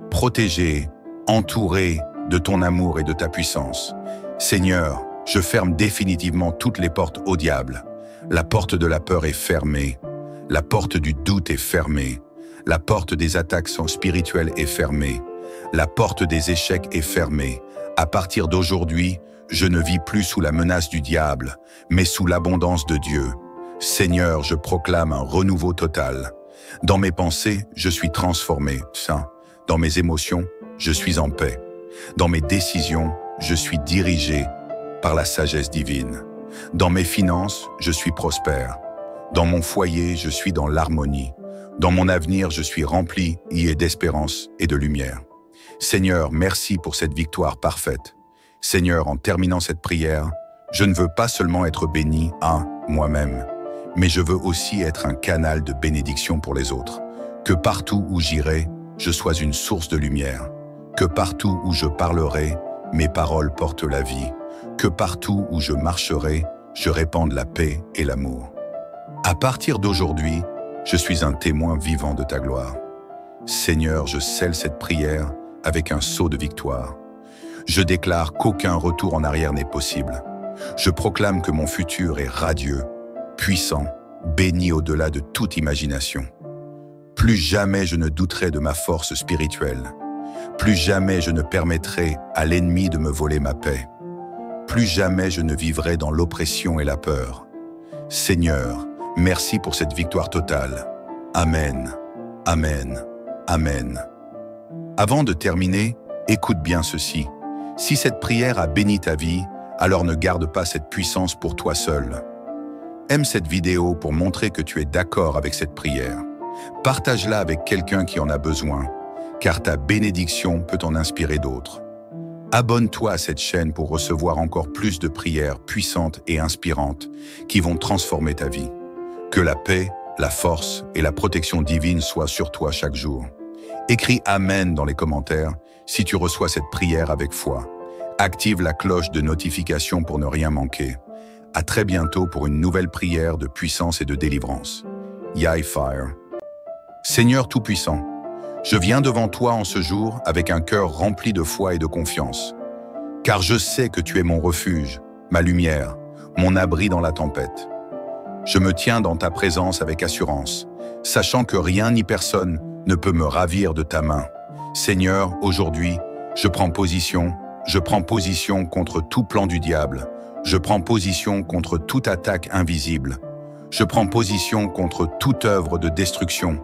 protégé, entouré de ton amour et de ta puissance. Seigneur, je ferme définitivement toutes les portes au diable. La porte de la peur est fermée. La porte du doute est fermée. La porte des attaques spirituelles est fermée. La porte des échecs est fermée. À partir d'aujourd'hui, je ne vis plus sous la menace du diable, mais sous l'abondance de Dieu. Seigneur, je proclame un renouveau total. Dans mes pensées, je suis transformé, saint. Dans mes émotions, je suis en paix. Dans mes décisions, je suis dirigé par la sagesse divine. Dans mes finances, je suis prospère. Dans mon foyer, je suis dans l'harmonie. Dans mon avenir, je suis rempli d'espérance et de lumière. Seigneur, merci pour cette victoire parfaite. Seigneur, en terminant cette prière, je ne veux pas seulement être béni à moi-même, mais je veux aussi être un canal de bénédiction pour les autres. Que partout où j'irai, je sois une source de lumière. Que partout où je parlerai, mes paroles portent la vie. Que partout où je marcherai, je répande la paix et l'amour. À partir d'aujourd'hui, je suis un témoin vivant de ta gloire. Seigneur, je scelle cette prière avec un sceau de victoire. Je déclare qu'aucun retour en arrière n'est possible. Je proclame que mon futur est radieux, puissant, béni au-delà de toute imagination. Plus jamais je ne douterai de ma force spirituelle. Plus jamais je ne permettrai à l'ennemi de me voler ma paix. Plus jamais je ne vivrai dans l'oppression et la peur. Seigneur, merci pour cette victoire totale. Amen, Amen, Amen. Avant de terminer, écoute bien ceci. Si cette prière a béni ta vie, alors ne garde pas cette puissance pour toi seul. Aime cette vidéo pour montrer que tu es d'accord avec cette prière. Partage-la avec quelqu'un qui en a besoin, car ta bénédiction peut en inspirer d'autres. Abonne-toi à cette chaîne pour recevoir encore plus de prières puissantes et inspirantes qui vont transformer ta vie. Que la paix, la force et la protection divine soient sur toi chaque jour. Écris Amen dans les commentaires si tu reçois cette prière avec foi. Active la cloche de notification pour ne rien manquer. À très bientôt pour une nouvelle prière de puissance et de délivrance. Yai Fire. Seigneur Tout-Puissant, je viens devant toi en ce jour avec un cœur rempli de foi et de confiance. Car je sais que tu es mon refuge, ma lumière, mon abri dans la tempête. Je me tiens dans ta présence avec assurance, sachant que rien ni personne ne peut me ravir de ta main. Seigneur, aujourd'hui, je prends position contre tout plan du diable. Je prends position contre toute attaque invisible. Je prends position contre toute œuvre de destruction.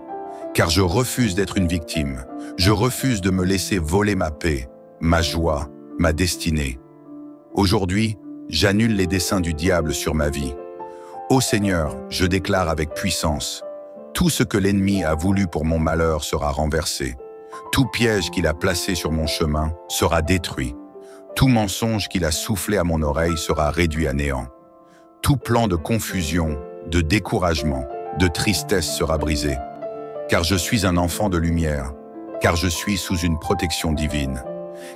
Car je refuse d'être une victime. Je refuse de me laisser voler ma paix, ma joie, ma destinée. Aujourd'hui, j'annule les desseins du diable sur ma vie. Ô Seigneur, je déclare avec puissance, tout ce que l'ennemi a voulu pour mon malheur sera renversé. Tout piège qu'il a placé sur mon chemin sera détruit. Tout mensonge qu'il a soufflé à mon oreille sera réduit à néant. Tout plan de confusion, de découragement, de tristesse sera brisé. Car je suis un enfant de lumière, car je suis sous une protection divine,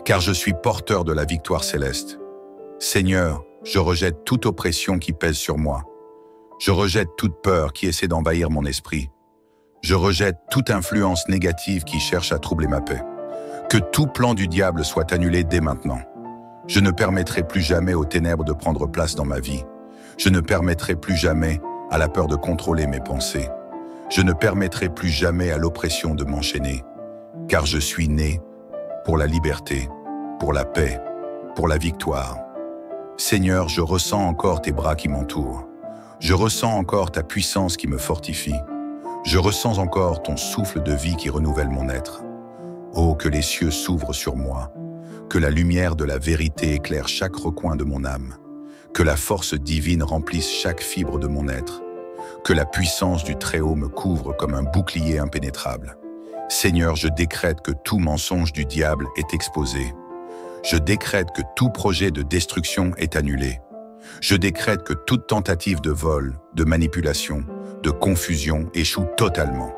car je suis porteur de la victoire céleste. Seigneur, je rejette toute oppression qui pèse sur moi. Je rejette toute peur qui essaie d'envahir mon esprit. Je rejette toute influence négative qui cherche à troubler ma paix. Que tout plan du diable soit annulé dès maintenant. Je ne permettrai plus jamais aux ténèbres de prendre place dans ma vie. Je ne permettrai plus jamais à la peur de contrôler mes pensées. Je ne permettrai plus jamais à l'oppression de m'enchaîner, car je suis né pour la liberté, pour la paix, pour la victoire. Seigneur, je ressens encore tes bras qui m'entourent. Je ressens encore ta puissance qui me fortifie. Je ressens encore ton souffle de vie qui renouvelle mon être. Oh, que les cieux s'ouvrent sur moi, que la lumière de la vérité éclaire chaque recoin de mon âme, que la force divine remplisse chaque fibre de mon être, que la puissance du Très-Haut me couvre comme un bouclier impénétrable. Seigneur, je décrète que tout mensonge du diable est exposé. Je décrète que tout projet de destruction est annulé. Je décrète que toute tentative de vol, de manipulation, de confusion échoue totalement.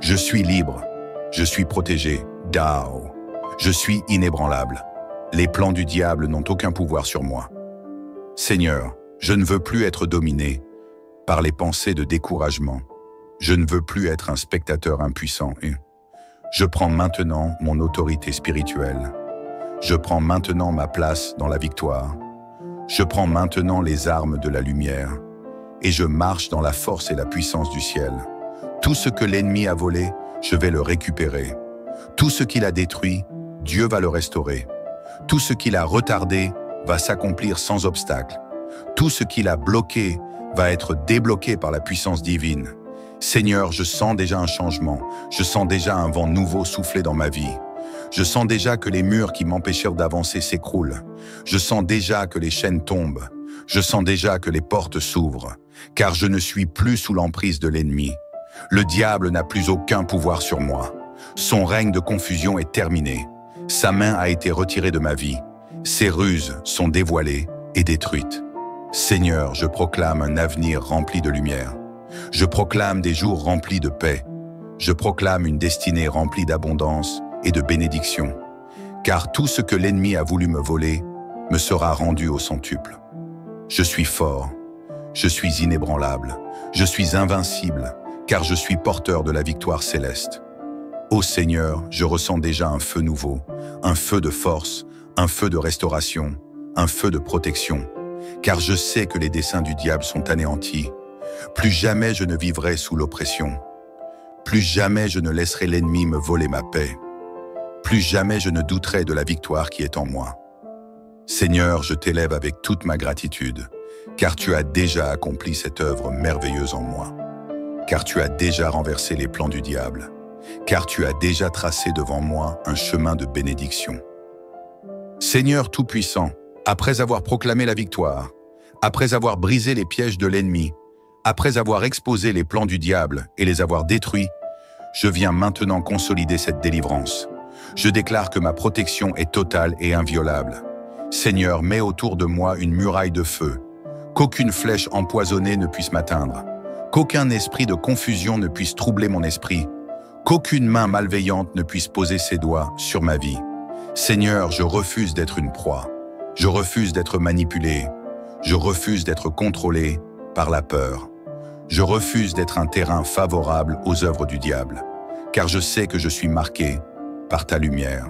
Je suis libre, je suis protégé, Dao. Je suis inébranlable. Les plans du diable n'ont aucun pouvoir sur moi. Seigneur, je ne veux plus être dominé par les pensées de découragement. Je ne veux plus être un spectateur impuissant. Je prends maintenant mon autorité spirituelle. Je prends maintenant ma place dans la victoire. Je prends maintenant les armes de la lumière. Et je marche dans la force et la puissance du ciel. Tout ce que l'ennemi a volé, je vais le récupérer. Tout ce qu'il a détruit, Dieu va le restaurer. Tout ce qu'il a retardé va s'accomplir sans obstacle. Tout ce qu'il a bloqué va être débloqué par la puissance divine. Seigneur, je sens déjà un changement. Je sens déjà un vent nouveau souffler dans ma vie. Je sens déjà que les murs qui m'empêchèrent d'avancer s'écroulent. Je sens déjà que les chaînes tombent. Je sens déjà que les portes s'ouvrent, car je ne suis plus sous l'emprise de l'ennemi. Le diable n'a plus aucun pouvoir sur moi. Son règne de confusion est terminé. Sa main a été retirée de ma vie. Ses ruses sont dévoilées et détruites. Seigneur, je proclame un avenir rempli de lumière. Je proclame des jours remplis de paix. je proclame une destinée remplie d'abondance et de bénédiction, car tout ce que l'ennemi a voulu me voler me sera rendu au centuple. Je suis fort, je suis inébranlable, je suis invincible, car je suis porteur de la victoire céleste. Ô Seigneur, je ressens déjà un feu nouveau, un feu de force, un feu de restauration, un feu de protection, car je sais que les desseins du diable sont anéantis. Plus jamais je ne vivrai sous l'oppression. Plus jamais je ne laisserai l'ennemi me voler ma paix. Plus jamais je ne douterai de la victoire qui est en moi. Seigneur, je t'élève avec toute ma gratitude, car tu as déjà accompli cette œuvre merveilleuse en moi, car tu as déjà renversé les plans du diable, car tu as déjà tracé devant moi un chemin de bénédiction. Seigneur Tout-Puissant, après avoir proclamé la victoire, après avoir brisé les pièges de l'ennemi, après avoir exposé les plans du diable et les avoir détruits, je viens maintenant consolider cette délivrance. Je déclare que ma protection est totale et inviolable. Seigneur, mets autour de moi une muraille de feu, qu'aucune flèche empoisonnée ne puisse m'atteindre, qu'aucun esprit de confusion ne puisse troubler mon esprit, qu'aucune main malveillante ne puisse poser ses doigts sur ma vie. Seigneur, je refuse d'être une proie, je refuse d'être manipulé, je refuse d'être contrôlé par la peur. Je refuse d'être un terrain favorable aux œuvres du diable, car je sais que je suis marqué par ta lumière.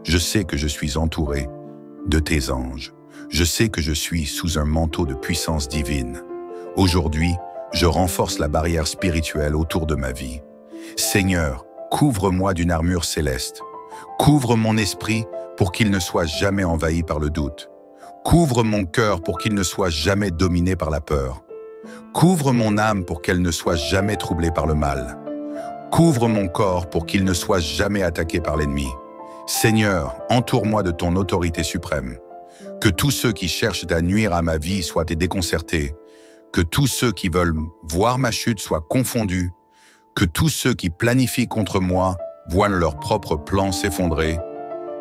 Je sais que je suis entouré de tes anges. Je sais que je suis sous un manteau de puissance divine. Aujourd'hui, je renforce la barrière spirituelle autour de ma vie. Seigneur, couvre-moi d'une armure céleste. Couvre mon esprit pour qu'il ne soit jamais envahi par le doute. Couvre mon cœur pour qu'il ne soit jamais dominé par la peur. Couvre mon âme pour qu'elle ne soit jamais troublée par le mal. Couvre mon corps pour qu'il ne soit jamais attaqué par l'ennemi. Seigneur, entoure-moi de ton autorité suprême. Que tous ceux qui cherchent à nuire à ma vie soient déconcertés. Que tous ceux qui veulent voir ma chute soient confondus. Que tous ceux qui planifient contre moi voient leurs propres plans s'effondrer.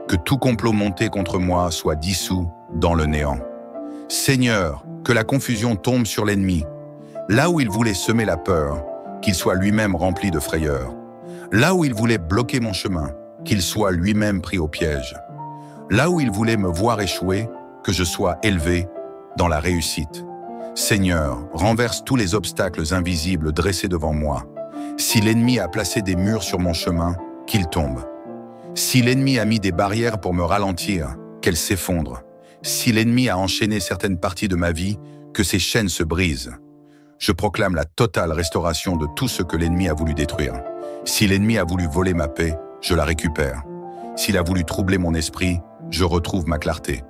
Que tout complot monté contre moi soit dissous dans le néant. Seigneur, que la confusion tombe sur l'ennemi. Là où il voulait semer la peur, qu'il soit lui-même rempli de frayeur. Là où il voulait bloquer mon chemin, qu'il soit lui-même pris au piège. Là où il voulait me voir échouer, que je sois élevé dans la réussite. Seigneur, renverse tous les obstacles invisibles dressés devant moi. Si l'ennemi a placé des murs sur mon chemin, qu'il tombe. Si l'ennemi a mis des barrières pour me ralentir, qu'elles s'effondrent. Si l'ennemi a enchaîné certaines parties de ma vie, que ces chaînes se brisent. Je proclame la totale restauration de tout ce que l'ennemi a voulu détruire. Si l'ennemi a voulu voler ma paix, je la récupère. S'il a voulu troubler mon esprit, je retrouve ma clarté.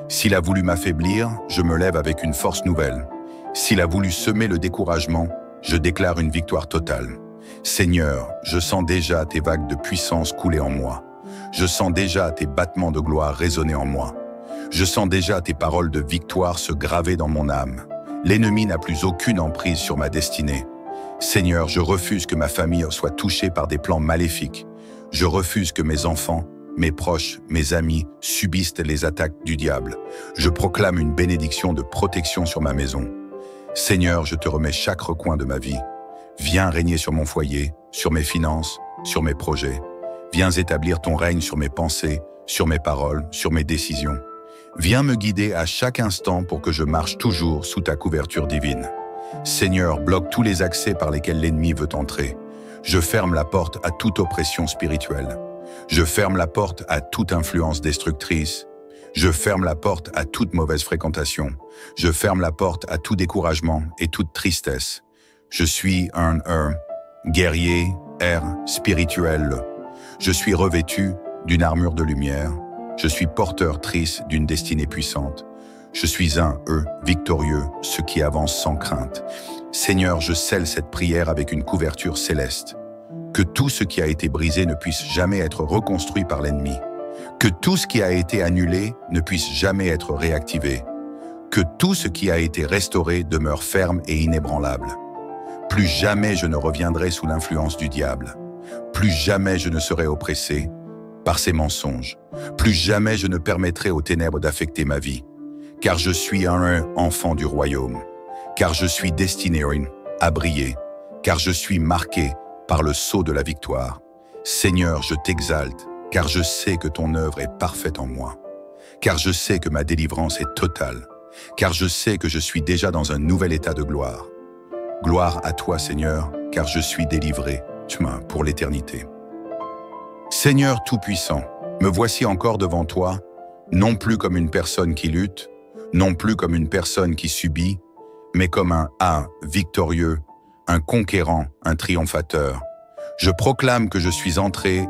S'il a voulu m'affaiblir, je me lève avec une force nouvelle. S'il a voulu semer le découragement, je déclare une victoire totale. Seigneur, je sens déjà tes vagues de puissance couler en moi. Je sens déjà tes battements de gloire résonner en moi. Je sens déjà tes paroles de victoire se graver dans mon âme. L'ennemi n'a plus aucune emprise sur ma destinée. Seigneur, je refuse que ma famille soit touchée par des plans maléfiques. Je refuse que mes enfants, mes proches, mes amis subissent les attaques du diable. Je proclame une bénédiction de protection sur ma maison. Seigneur, je te remets chaque recoin de ma vie. Viens régner sur mon foyer, sur mes finances, sur mes projets. Viens établir ton règne sur mes pensées, sur mes paroles, sur mes décisions. Viens me guider à chaque instant pour que je marche toujours sous ta couverture divine. Seigneur, bloque tous les accès par lesquels l'ennemi veut entrer. Je ferme la porte à toute oppression spirituelle. Je ferme la porte à toute influence destructrice. Je ferme la porte à toute mauvaise fréquentation. Je ferme la porte à tout découragement et toute tristesse. Je suis un guerrier, spirituel. Je suis revêtu d'une armure de lumière. Je suis porteur-trice d'une destinée puissante. Je suis un victorieux, ce qui avance sans crainte. Seigneur, je scelle cette prière avec une couverture céleste. Que tout ce qui a été brisé ne puisse jamais être reconstruit par l'ennemi. Que tout ce qui a été annulé ne puisse jamais être réactivé. Que tout ce qui a été restauré demeure ferme et inébranlable. Plus jamais je ne reviendrai sous l'influence du diable. Plus jamais je ne serai oppressé par ses mensonges. Plus jamais je ne permettrai aux ténèbres d'affecter ma vie. Car je suis un enfant du royaume. Car je suis destiné à briller. Car je suis marqué par le sceau de la victoire. Seigneur, je t'exalte, car je sais que ton œuvre est parfaite en moi, car je sais que ma délivrance est totale, car je sais que je suis déjà dans un nouvel état de gloire. Gloire à toi, Seigneur, car je suis délivré, pour l'éternité. Seigneur Tout-Puissant, me voici encore devant toi, non plus comme une personne qui lutte, non plus comme une personne qui subit, mais comme un victorieux, un conquérant, un triomphateur. Je proclame que je suis entré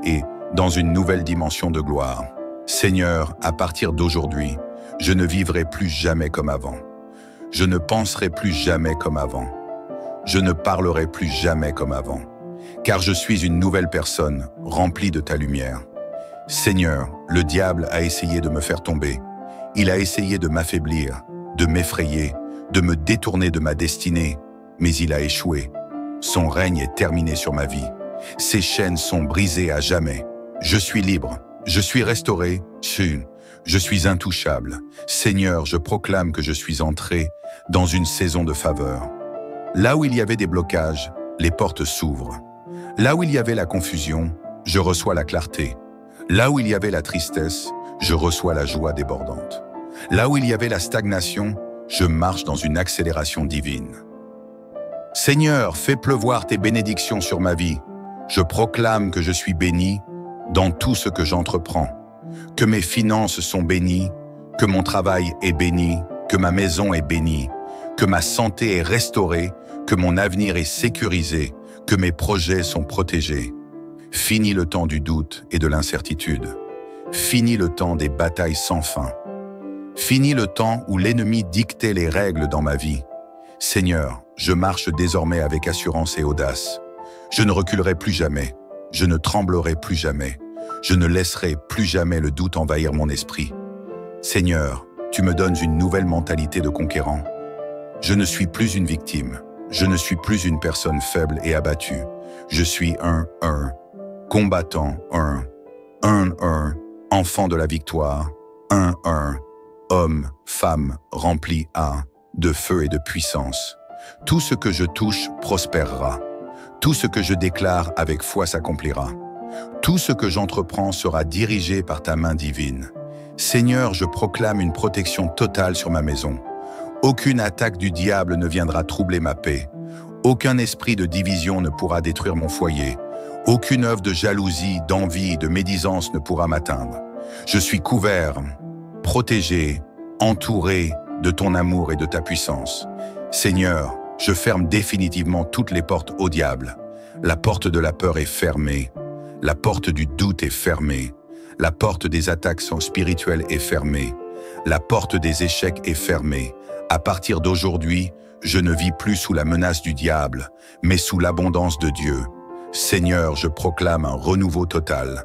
dans une nouvelle dimension de gloire. Seigneur, à partir d'aujourd'hui, je ne vivrai plus jamais comme avant. Je ne penserai plus jamais comme avant. Je ne parlerai plus jamais comme avant. Car je suis une nouvelle personne, remplie de ta lumière. Seigneur, le diable a essayé de me faire tomber. Il a essayé de m'affaiblir, de m'effrayer, de me détourner de ma destinée, mais il a échoué. Son règne est terminé sur ma vie. Ses chaînes sont brisées à jamais. Je suis libre, je suis restauré, je suis intouchable. Seigneur, je proclame que je suis entré dans une saison de faveur. Là où il y avait des blocages, les portes s'ouvrent. Là où il y avait la confusion, je reçois la clarté. Là où il y avait la tristesse, je reçois la joie débordante. Là où il y avait la stagnation, je marche dans une accélération divine. Seigneur, fais pleuvoir tes bénédictions sur ma vie. Je proclame que je suis béni dans tout ce que j'entreprends, que mes finances sont bénies, que mon travail est béni, que ma maison est bénie, que ma santé est restaurée, que mon avenir est sécurisé, que mes projets sont protégés. Fini le temps du doute et de l'incertitude. Fini le temps des batailles sans fin. Fini le temps où l'ennemi dictait les règles dans ma vie. Seigneur, je marche désormais avec assurance et audace. Je ne reculerai plus jamais. Je ne tremblerai plus jamais. Je ne laisserai plus jamais le doute envahir mon esprit. Seigneur, tu me donnes une nouvelle mentalité de conquérant. Je ne suis plus une victime. Je ne suis plus une personne faible et abattue. Je suis un combattant, un enfant de la victoire, un homme, femme rempli de feu et de puissance. Tout ce que je touche prospérera. Tout ce que je déclare avec foi s'accomplira. Tout ce que j'entreprends sera dirigé par ta main divine. Seigneur, je proclame une protection totale sur ma maison. Aucune attaque du diable ne viendra troubler ma paix. Aucun esprit de division ne pourra détruire mon foyer. Aucune œuvre de jalousie, d'envie, de médisance ne pourra m'atteindre. Je suis couvert, protégé, entouré de ton amour et de ta puissance. Seigneur, je ferme définitivement toutes les portes au diable. La porte de la peur est fermée. La porte du doute est fermée. La porte des attaques spirituelles est fermée. La porte des échecs est fermée. À partir d'aujourd'hui, je ne vis plus sous la menace du diable, mais sous l'abondance de Dieu. Seigneur, je proclame un renouveau total.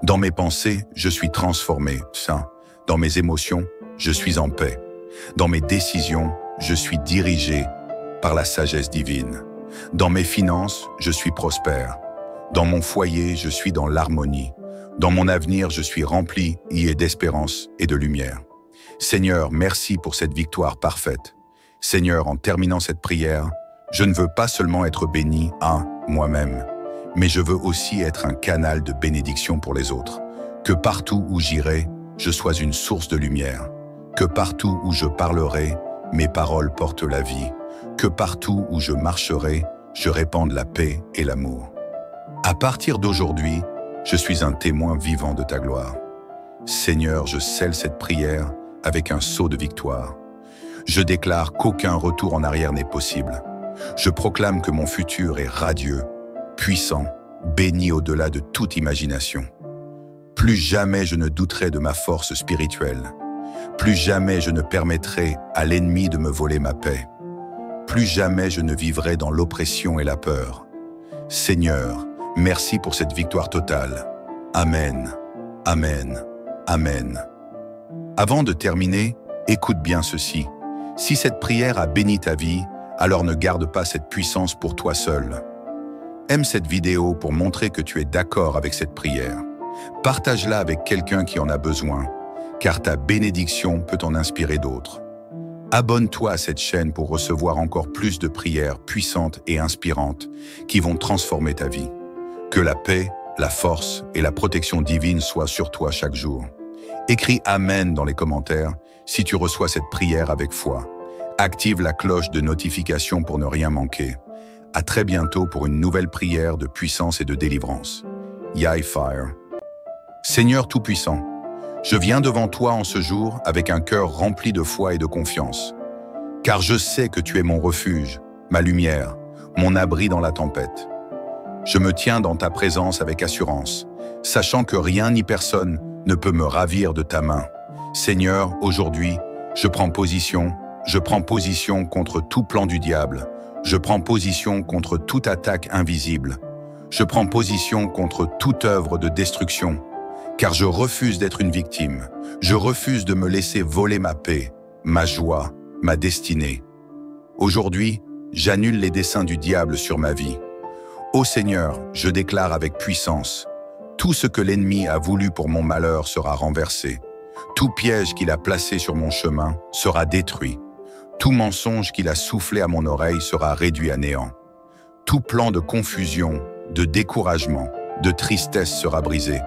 Dans mes pensées, je suis transformé, saint. Dans mes émotions, je suis en paix. Dans mes décisions, je suis dirigé par la sagesse divine. Dans mes finances, je suis prospère. Dans mon foyer, je suis dans l'harmonie. Dans mon avenir, je suis rempli d'espérance et de lumière. Seigneur, merci pour cette victoire parfaite. Seigneur, en terminant cette prière, je ne veux pas seulement être béni à moi-même, mais je veux aussi être un canal de bénédiction pour les autres. Que partout où j'irai, je sois une source de lumière. Que partout où je parlerai, mes paroles portent la vie. Que partout où je marcherai, je répande la paix et l'amour. À partir d'aujourd'hui, je suis un témoin vivant de ta gloire. Seigneur, je scelle cette prière avec un sceau de victoire. Je déclare qu'aucun retour en arrière n'est possible. Je proclame que mon futur est radieux, puissant, béni au-delà de toute imagination. Plus jamais je ne douterai de ma force spirituelle. Plus jamais je ne permettrai à l'ennemi de me voler ma paix. Plus jamais je ne vivrai dans l'oppression et la peur. Seigneur, merci pour cette victoire totale. Amen, amen, amen. Avant de terminer, écoute bien ceci. Si cette prière a béni ta vie, alors ne garde pas cette puissance pour toi seul. Aime cette vidéo pour montrer que tu es d'accord avec cette prière. Partage-la avec quelqu'un qui en a besoin, car ta bénédiction peut en inspirer d'autres. Abonne-toi à cette chaîne pour recevoir encore plus de prières puissantes et inspirantes qui vont transformer ta vie. Que la paix, la force et la protection divine soient sur toi chaque jour. Écris Amen dans les commentaires si tu reçois cette prière avec foi. Active la cloche de notification pour ne rien manquer. À très bientôt pour une nouvelle prière de puissance et de délivrance. Yai Fire. Seigneur Tout-Puissant, je viens devant toi en ce jour avec un cœur rempli de foi et de confiance. Car je sais que tu es mon refuge, ma lumière, mon abri dans la tempête. Je me tiens dans ta présence avec assurance, sachant que rien ni personne ne peut me ravir de ta main. Seigneur, aujourd'hui, je prends position contre tout plan du diable. Je prends position contre toute attaque invisible. Je prends position contre toute œuvre de destruction, car je refuse d'être une victime. Je refuse de me laisser voler ma paix, ma joie, ma destinée. Aujourd'hui, j'annule les desseins du diable sur ma vie. Ô Seigneur, je déclare avec puissance, tout ce que l'ennemi a voulu pour mon malheur sera renversé. Tout piège qu'il a placé sur mon chemin sera détruit. Tout mensonge qu'il a soufflé à mon oreille sera réduit à néant. Tout plan de confusion, de découragement, de tristesse sera brisé.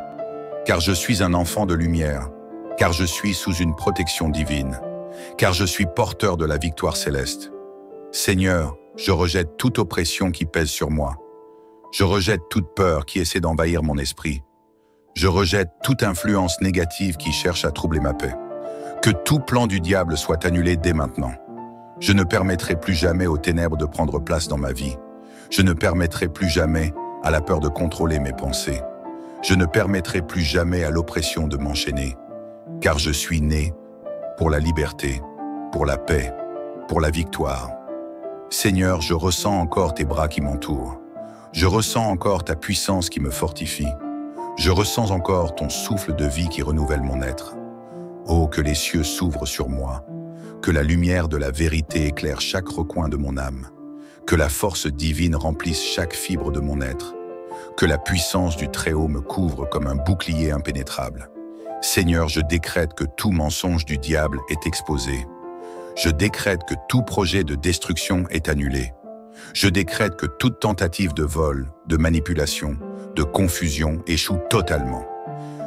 Car je suis un enfant de lumière, car je suis sous une protection divine, car je suis porteur de la victoire céleste. Seigneur, je rejette toute oppression qui pèse sur moi. Je rejette toute peur qui essaie d'envahir mon esprit. Je rejette toute influence négative qui cherche à troubler ma paix. Que tout plan du diable soit annulé dès maintenant. Je ne permettrai plus jamais aux ténèbres de prendre place dans ma vie. Je ne permettrai plus jamais à la peur de contrôler mes pensées. Je ne permettrai plus jamais à l'oppression de m'enchaîner. Car je suis né pour la liberté, pour la paix, pour la victoire. Seigneur, je ressens encore tes bras qui m'entourent. Je ressens encore ta puissance qui me fortifie. Je ressens encore ton souffle de vie qui renouvelle mon être. Oh, que les cieux s'ouvrent sur moi, que la lumière de la vérité éclaire chaque recoin de mon âme, que la force divine remplisse chaque fibre de mon être, que la puissance du Très-Haut me couvre comme un bouclier impénétrable. Seigneur, je décrète que tout mensonge du diable est exposé. Je décrète que tout projet de destruction est annulé. Je décrète que toute tentative de vol, de manipulation, de confusion échoue totalement.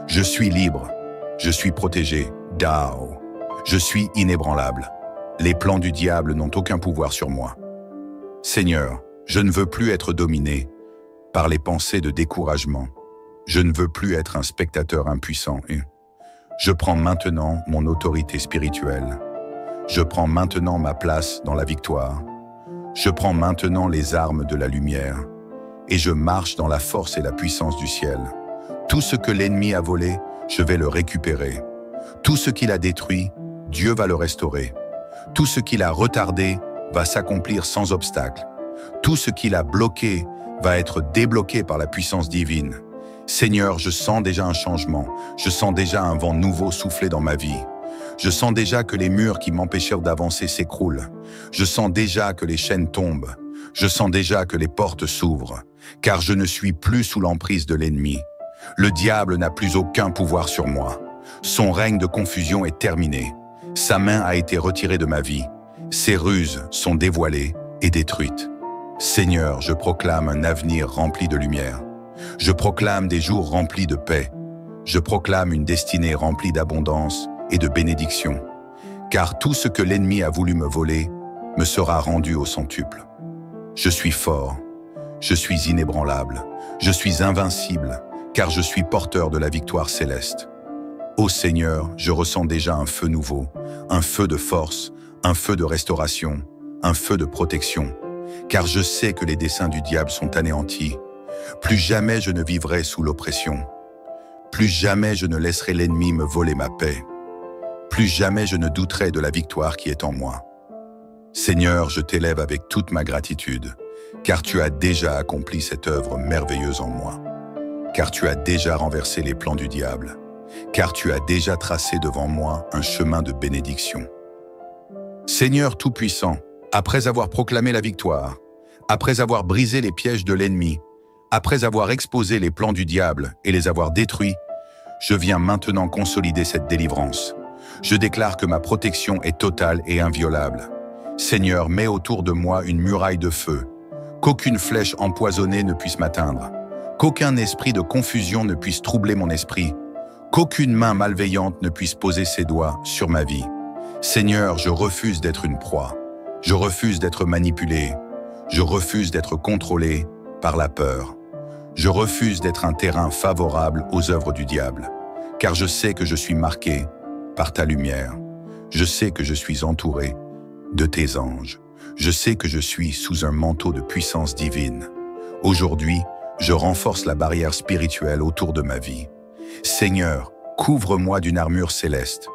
Je suis libre, je suis protégé, Dao. Je suis inébranlable. Les plans du diable n'ont aucun pouvoir sur moi. Seigneur, je ne veux plus être dominé par les pensées de découragement. Je ne veux plus être un spectateur impuissant. Je prends maintenant mon autorité spirituelle. Je prends maintenant ma place dans la victoire. Je prends maintenant les armes de la lumière et je marche dans la force et la puissance du ciel. Tout ce que l'ennemi a volé, je vais le récupérer. Tout ce qu'il a détruit, Dieu va le restaurer. Tout ce qu'il a retardé va s'accomplir sans obstacle. Tout ce qu'il a bloqué va être débloqué par la puissance divine. Seigneur, je sens déjà un changement. Je sens déjà un vent nouveau souffler dans ma vie. Je sens déjà que les murs qui m'empêchèrent d'avancer s'écroulent. Je sens déjà que les chaînes tombent. Je sens déjà que les portes s'ouvrent, car je ne suis plus sous l'emprise de l'ennemi. Le diable n'a plus aucun pouvoir sur moi. Son règne de confusion est terminé. Sa main a été retirée de ma vie. Ses ruses sont dévoilées et détruites. Seigneur, je proclame un avenir rempli de lumière. Je proclame des jours remplis de paix. Je proclame une destinée remplie d'abondance et de bénédiction, car tout ce que l'ennemi a voulu me voler me sera rendu au centuple. Je suis fort, je suis inébranlable, je suis invincible, car je suis porteur de la victoire céleste. Ô Seigneur, je ressens déjà un feu nouveau, un feu de force, un feu de restauration, un feu de protection, car je sais que les desseins du diable sont anéantis. Plus jamais je ne vivrai sous l'oppression. Plus jamais je ne laisserai l'ennemi me voler ma paix. Plus jamais je ne douterai de la victoire qui est en moi. Seigneur, je t'élève avec toute ma gratitude, car tu as déjà accompli cette œuvre merveilleuse en moi, car tu as déjà renversé les plans du diable, car tu as déjà tracé devant moi un chemin de bénédiction. Seigneur Tout-Puissant, après avoir proclamé la victoire, après avoir brisé les pièges de l'ennemi, après avoir exposé les plans du diable et les avoir détruits, je viens maintenant consolider cette délivrance. Je déclare que ma protection est totale et inviolable. Seigneur, mets autour de moi une muraille de feu, qu'aucune flèche empoisonnée ne puisse m'atteindre, Qu'aucun esprit de confusion ne puisse troubler mon esprit. Qu'aucune main malveillante ne puisse poser ses doigts sur ma vie. Seigneur, je refuse d'être une proie. Je refuse d'être manipulé. Je refuse d'être contrôlé par la peur. Je refuse d'être un terrain favorable aux œuvres du diable, car je sais que je suis marqué par ta lumière. Je sais que je suis entouré de tes anges. Je sais que je suis sous un manteau de puissance divine. Aujourd'hui, je renforce la barrière spirituelle autour de ma vie. Seigneur, couvre-moi d'une armure céleste.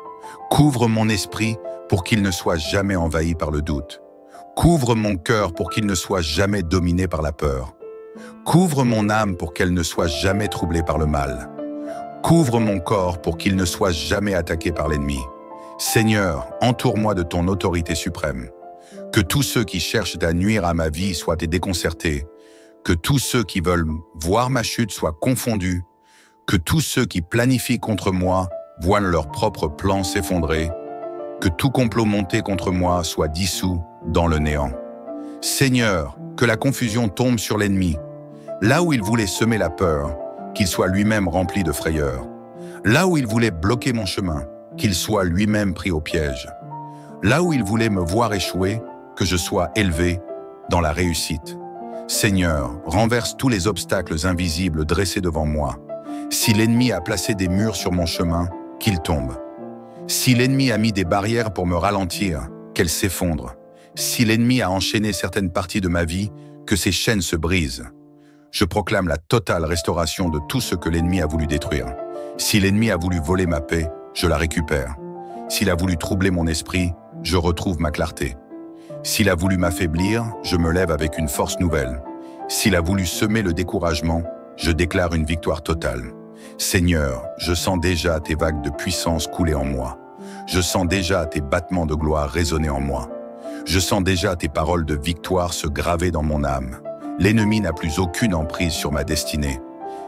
Couvre mon esprit pour qu'il ne soit jamais envahi par le doute. Couvre mon cœur pour qu'il ne soit jamais dominé par la peur. Couvre mon âme pour qu'elle ne soit jamais troublée par le mal. Couvre mon corps pour qu'il ne soit jamais attaqué par l'ennemi. Seigneur, entoure-moi de ton autorité suprême. Que tous ceux qui cherchent à nuire à ma vie soient déconcertés. Que tous ceux qui veulent voir ma chute soient confondus. Que tous ceux qui planifient contre moi voient leurs propres plans s'effondrer. Que tout complot monté contre moi soit dissous dans le néant. Seigneur, que la confusion tombe sur l'ennemi. Là où il voulait semer la peur, qu'il soit lui-même rempli de frayeur. Là où il voulait bloquer mon chemin, qu'il soit lui-même pris au piège. Là où il voulait me voir échouer, que je sois élevé dans la réussite. Seigneur, renverse tous les obstacles invisibles dressés devant moi. Si l'ennemi a placé des murs sur mon chemin, qu'il tombe. Si l'ennemi a mis des barrières pour me ralentir, qu'elles s'effondrent. Si l'ennemi a enchaîné certaines parties de ma vie, que ces chaînes se brisent. Je proclame la totale restauration de tout ce que l'ennemi a voulu détruire. Si l'ennemi a voulu voler ma paix, je la récupère. S'il a voulu troubler mon esprit, je retrouve ma clarté. S'il a voulu m'affaiblir, je me lève avec une force nouvelle. S'il a voulu semer le découragement, je déclare une victoire totale. Seigneur, je sens déjà tes vagues de puissance couler en moi. Je sens déjà tes battements de gloire résonner en moi. Je sens déjà tes paroles de victoire se graver dans mon âme. L'ennemi n'a plus aucune emprise sur ma destinée.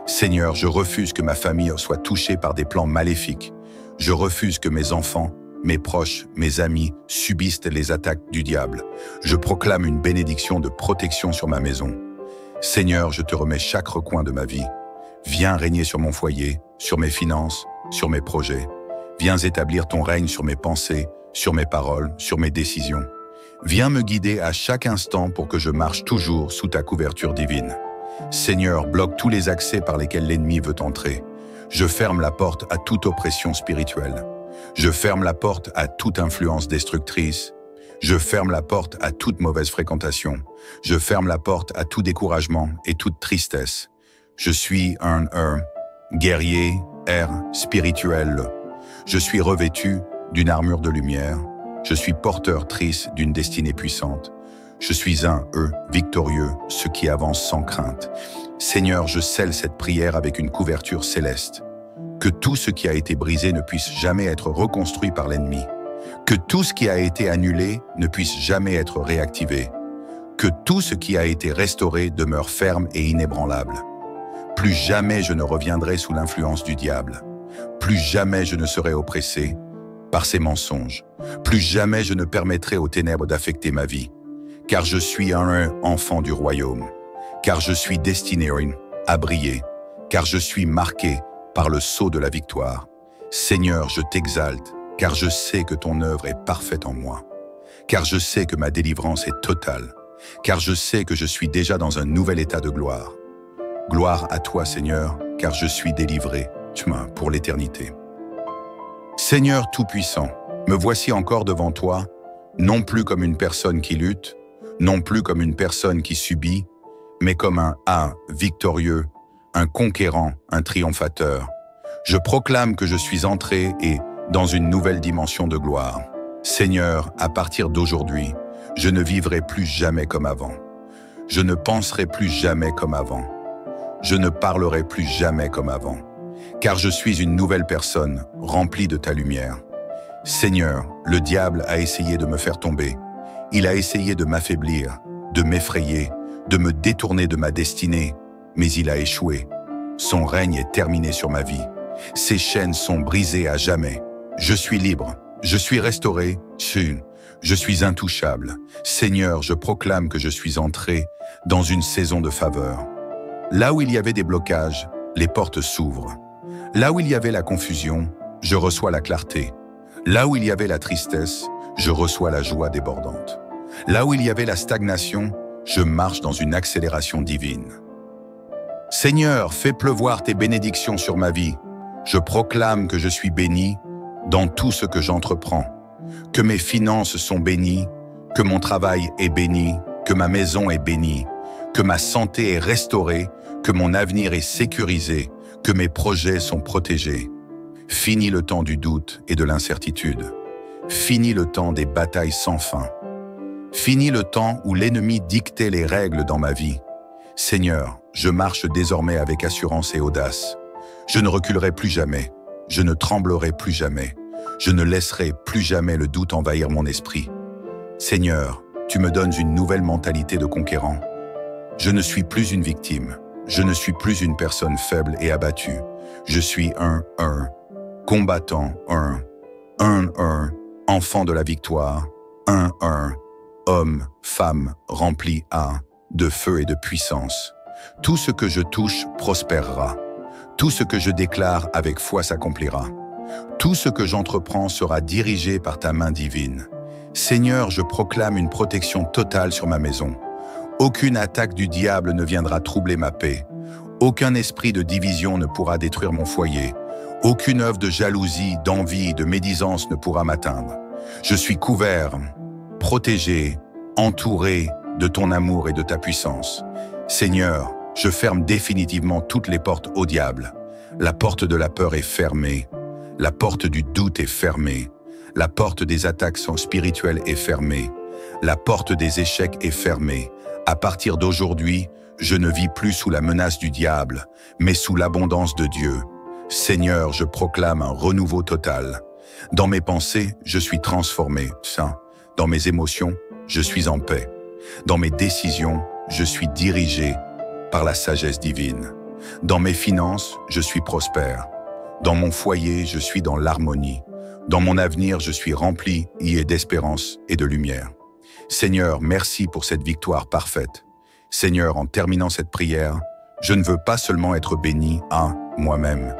Seigneur, je refuse que ma famille soit touchée par des plans maléfiques. Je refuse que mes enfants, mes proches, mes amis subissent les attaques du diable. Je proclame une bénédiction de protection sur ma maison. Seigneur, je te remets chaque recoin de ma vie. Viens régner sur mon foyer, sur mes finances, sur mes projets. Viens établir ton règne sur mes pensées, sur mes paroles, sur mes décisions. Viens me guider à chaque instant pour que je marche toujours sous ta couverture divine. Seigneur, bloque tous les accès par lesquels l'ennemi veut entrer. Je ferme la porte à toute oppression spirituelle. Je ferme la porte à toute influence destructrice. Je ferme la porte à toute mauvaise fréquentation. Je ferme la porte à tout découragement et toute tristesse. Je suis un guerrier, spirituel. Je suis revêtu d'une armure de lumière. Je suis porteur-trice d'une destinée puissante. Je suis un victorieux, ce qui avance sans crainte. Seigneur, je scelle cette prière avec une couverture céleste. Que tout ce qui a été brisé ne puisse jamais être reconstruit par l'ennemi. Que tout ce qui a été annulé ne puisse jamais être réactivé. Que tout ce qui a été restauré demeure ferme et inébranlable. Plus jamais je ne reviendrai sous l'influence du diable. Plus jamais je ne serai oppressé par ses mensonges. Plus jamais je ne permettrai aux ténèbres d'affecter ma vie. Car je suis un enfant du royaume. Car je suis destiné à briller. Car je suis marqué par le sceau de la victoire. Seigneur, je t'exalte, car je sais que ton œuvre est parfaite en moi. Car je sais que ma délivrance est totale. Car je sais que je suis déjà dans un nouvel état de gloire. Gloire à toi, Seigneur, car je suis délivré, pour l'éternité. Seigneur Tout-Puissant, me voici encore devant toi, non plus comme une personne qui lutte, non plus comme une personne qui subit, mais comme un victorieux, un conquérant, un triomphateur. Je proclame que je suis entré dans une nouvelle dimension de gloire. Seigneur, à partir d'aujourd'hui, je ne vivrai plus jamais comme avant. Je ne penserai plus jamais comme avant. Je ne parlerai plus jamais comme avant. Car je suis une nouvelle personne, remplie de ta lumière. Seigneur, le diable a essayé de me faire tomber. Il a essayé de m'affaiblir, de m'effrayer, de me détourner de ma destinée, mais il a échoué. Son règne est terminé sur ma vie. Ses chaînes sont brisées à jamais. Je suis libre, je suis restauré, je suis intouchable. Seigneur, je proclame que je suis entré dans une saison de faveur. Là où il y avait des blocages, les portes s'ouvrent. Là où il y avait la confusion, je reçois la clarté. Là où il y avait la tristesse, je reçois la joie débordante. Là où il y avait la stagnation, je marche dans une accélération divine. Seigneur, fais pleuvoir tes bénédictions sur ma vie. Je proclame que je suis béni dans tout ce que j'entreprends, que mes finances sont bénies, que mon travail est béni, que ma maison est bénie, que ma santé est restaurée, que mon avenir est sécurisé, que mes projets sont protégés. Fini le temps du doute et de l'incertitude. Fini le temps des batailles sans fin. Fini le temps où l'ennemi dictait les règles dans ma vie. Seigneur, je marche désormais avec assurance et audace. Je ne reculerai plus jamais. Je ne tremblerai plus jamais. Je ne laisserai plus jamais le doute envahir mon esprit. Seigneur, tu me donnes une nouvelle mentalité de conquérant. Je ne suis plus une victime. Je ne suis plus une personne faible et abattue. Je suis un combattant, un enfant de la victoire, un homme, femme rempli de feu et de puissance. Tout ce que je touche prospérera. Tout ce que je déclare avec foi s'accomplira. Tout ce que j'entreprends sera dirigé par ta main divine. Seigneur, je proclame une protection totale sur ma maison. Aucune attaque du diable ne viendra troubler ma paix. Aucun esprit de division ne pourra détruire mon foyer. Aucune œuvre de jalousie, d'envie, de médisance ne pourra m'atteindre. Je suis couvert, protégé, entouré de ton amour et de ta puissance. Seigneur, je ferme définitivement toutes les portes au diable. La porte de la peur est fermée. La porte du doute est fermée. La porte des attaques spirituelles est fermée. La porte des échecs est fermée. À partir d'aujourd'hui, je ne vis plus sous la menace du diable, mais sous l'abondance de Dieu. Seigneur, je proclame un renouveau total. Dans mes pensées, je suis transformé, saint. Dans mes émotions, je suis en paix. Dans mes décisions, je suis dirigé par la sagesse divine. Dans mes finances, je suis prospère. Dans mon foyer, je suis dans l'harmonie. Dans mon avenir, je suis rempli d'espérance et de lumière. Seigneur, merci pour cette victoire parfaite. Seigneur, en terminant cette prière, je ne veux pas seulement être béni à moi-même,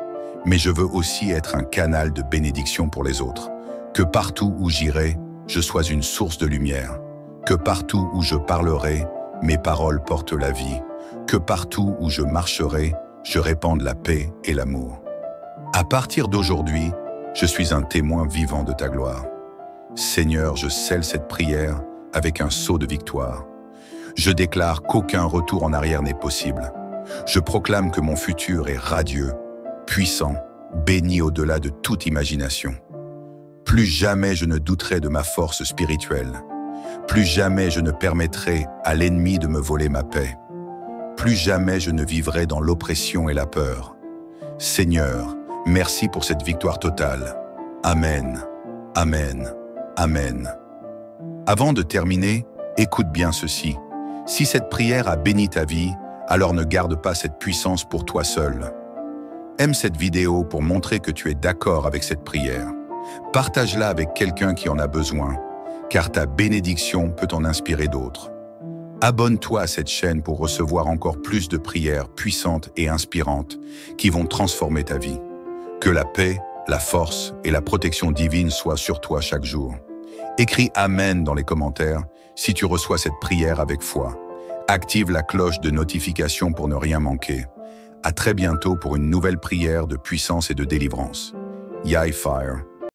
mais je veux aussi être un canal de bénédiction pour les autres. Que partout où j'irai, je sois une source de lumière. Que partout où je parlerai, mes paroles portent la vie. Que partout où je marcherai, je répande la paix et l'amour. À partir d'aujourd'hui, je suis un témoin vivant de ta gloire. Seigneur, je scelle cette prière avec un sceau de victoire. Je déclare qu'aucun retour en arrière n'est possible. Je proclame que mon futur est radieux, puissant, béni au-delà de toute imagination. Plus jamais je ne douterai de ma force spirituelle. Plus jamais je ne permettrai à l'ennemi de me voler ma paix. Plus jamais je ne vivrai dans l'oppression et la peur. Seigneur, merci pour cette victoire totale. Amen, amen, amen. Avant de terminer, écoute bien ceci. Si cette prière a béni ta vie, alors ne garde pas cette puissance pour toi seul. Aime cette vidéo pour montrer que tu es d'accord avec cette prière. Partage-la avec quelqu'un qui en a besoin, car ta bénédiction peut en inspirer d'autres. Abonne-toi à cette chaîne pour recevoir encore plus de prières puissantes et inspirantes qui vont transformer ta vie. Que la paix, la force et la protection divine soient sur toi chaque jour. Écris Amen dans les commentaires si tu reçois cette prière avec foi. Active la cloche de notification pour ne rien manquer. À très bientôt pour une nouvelle prière de puissance et de délivrance. Yai Fire.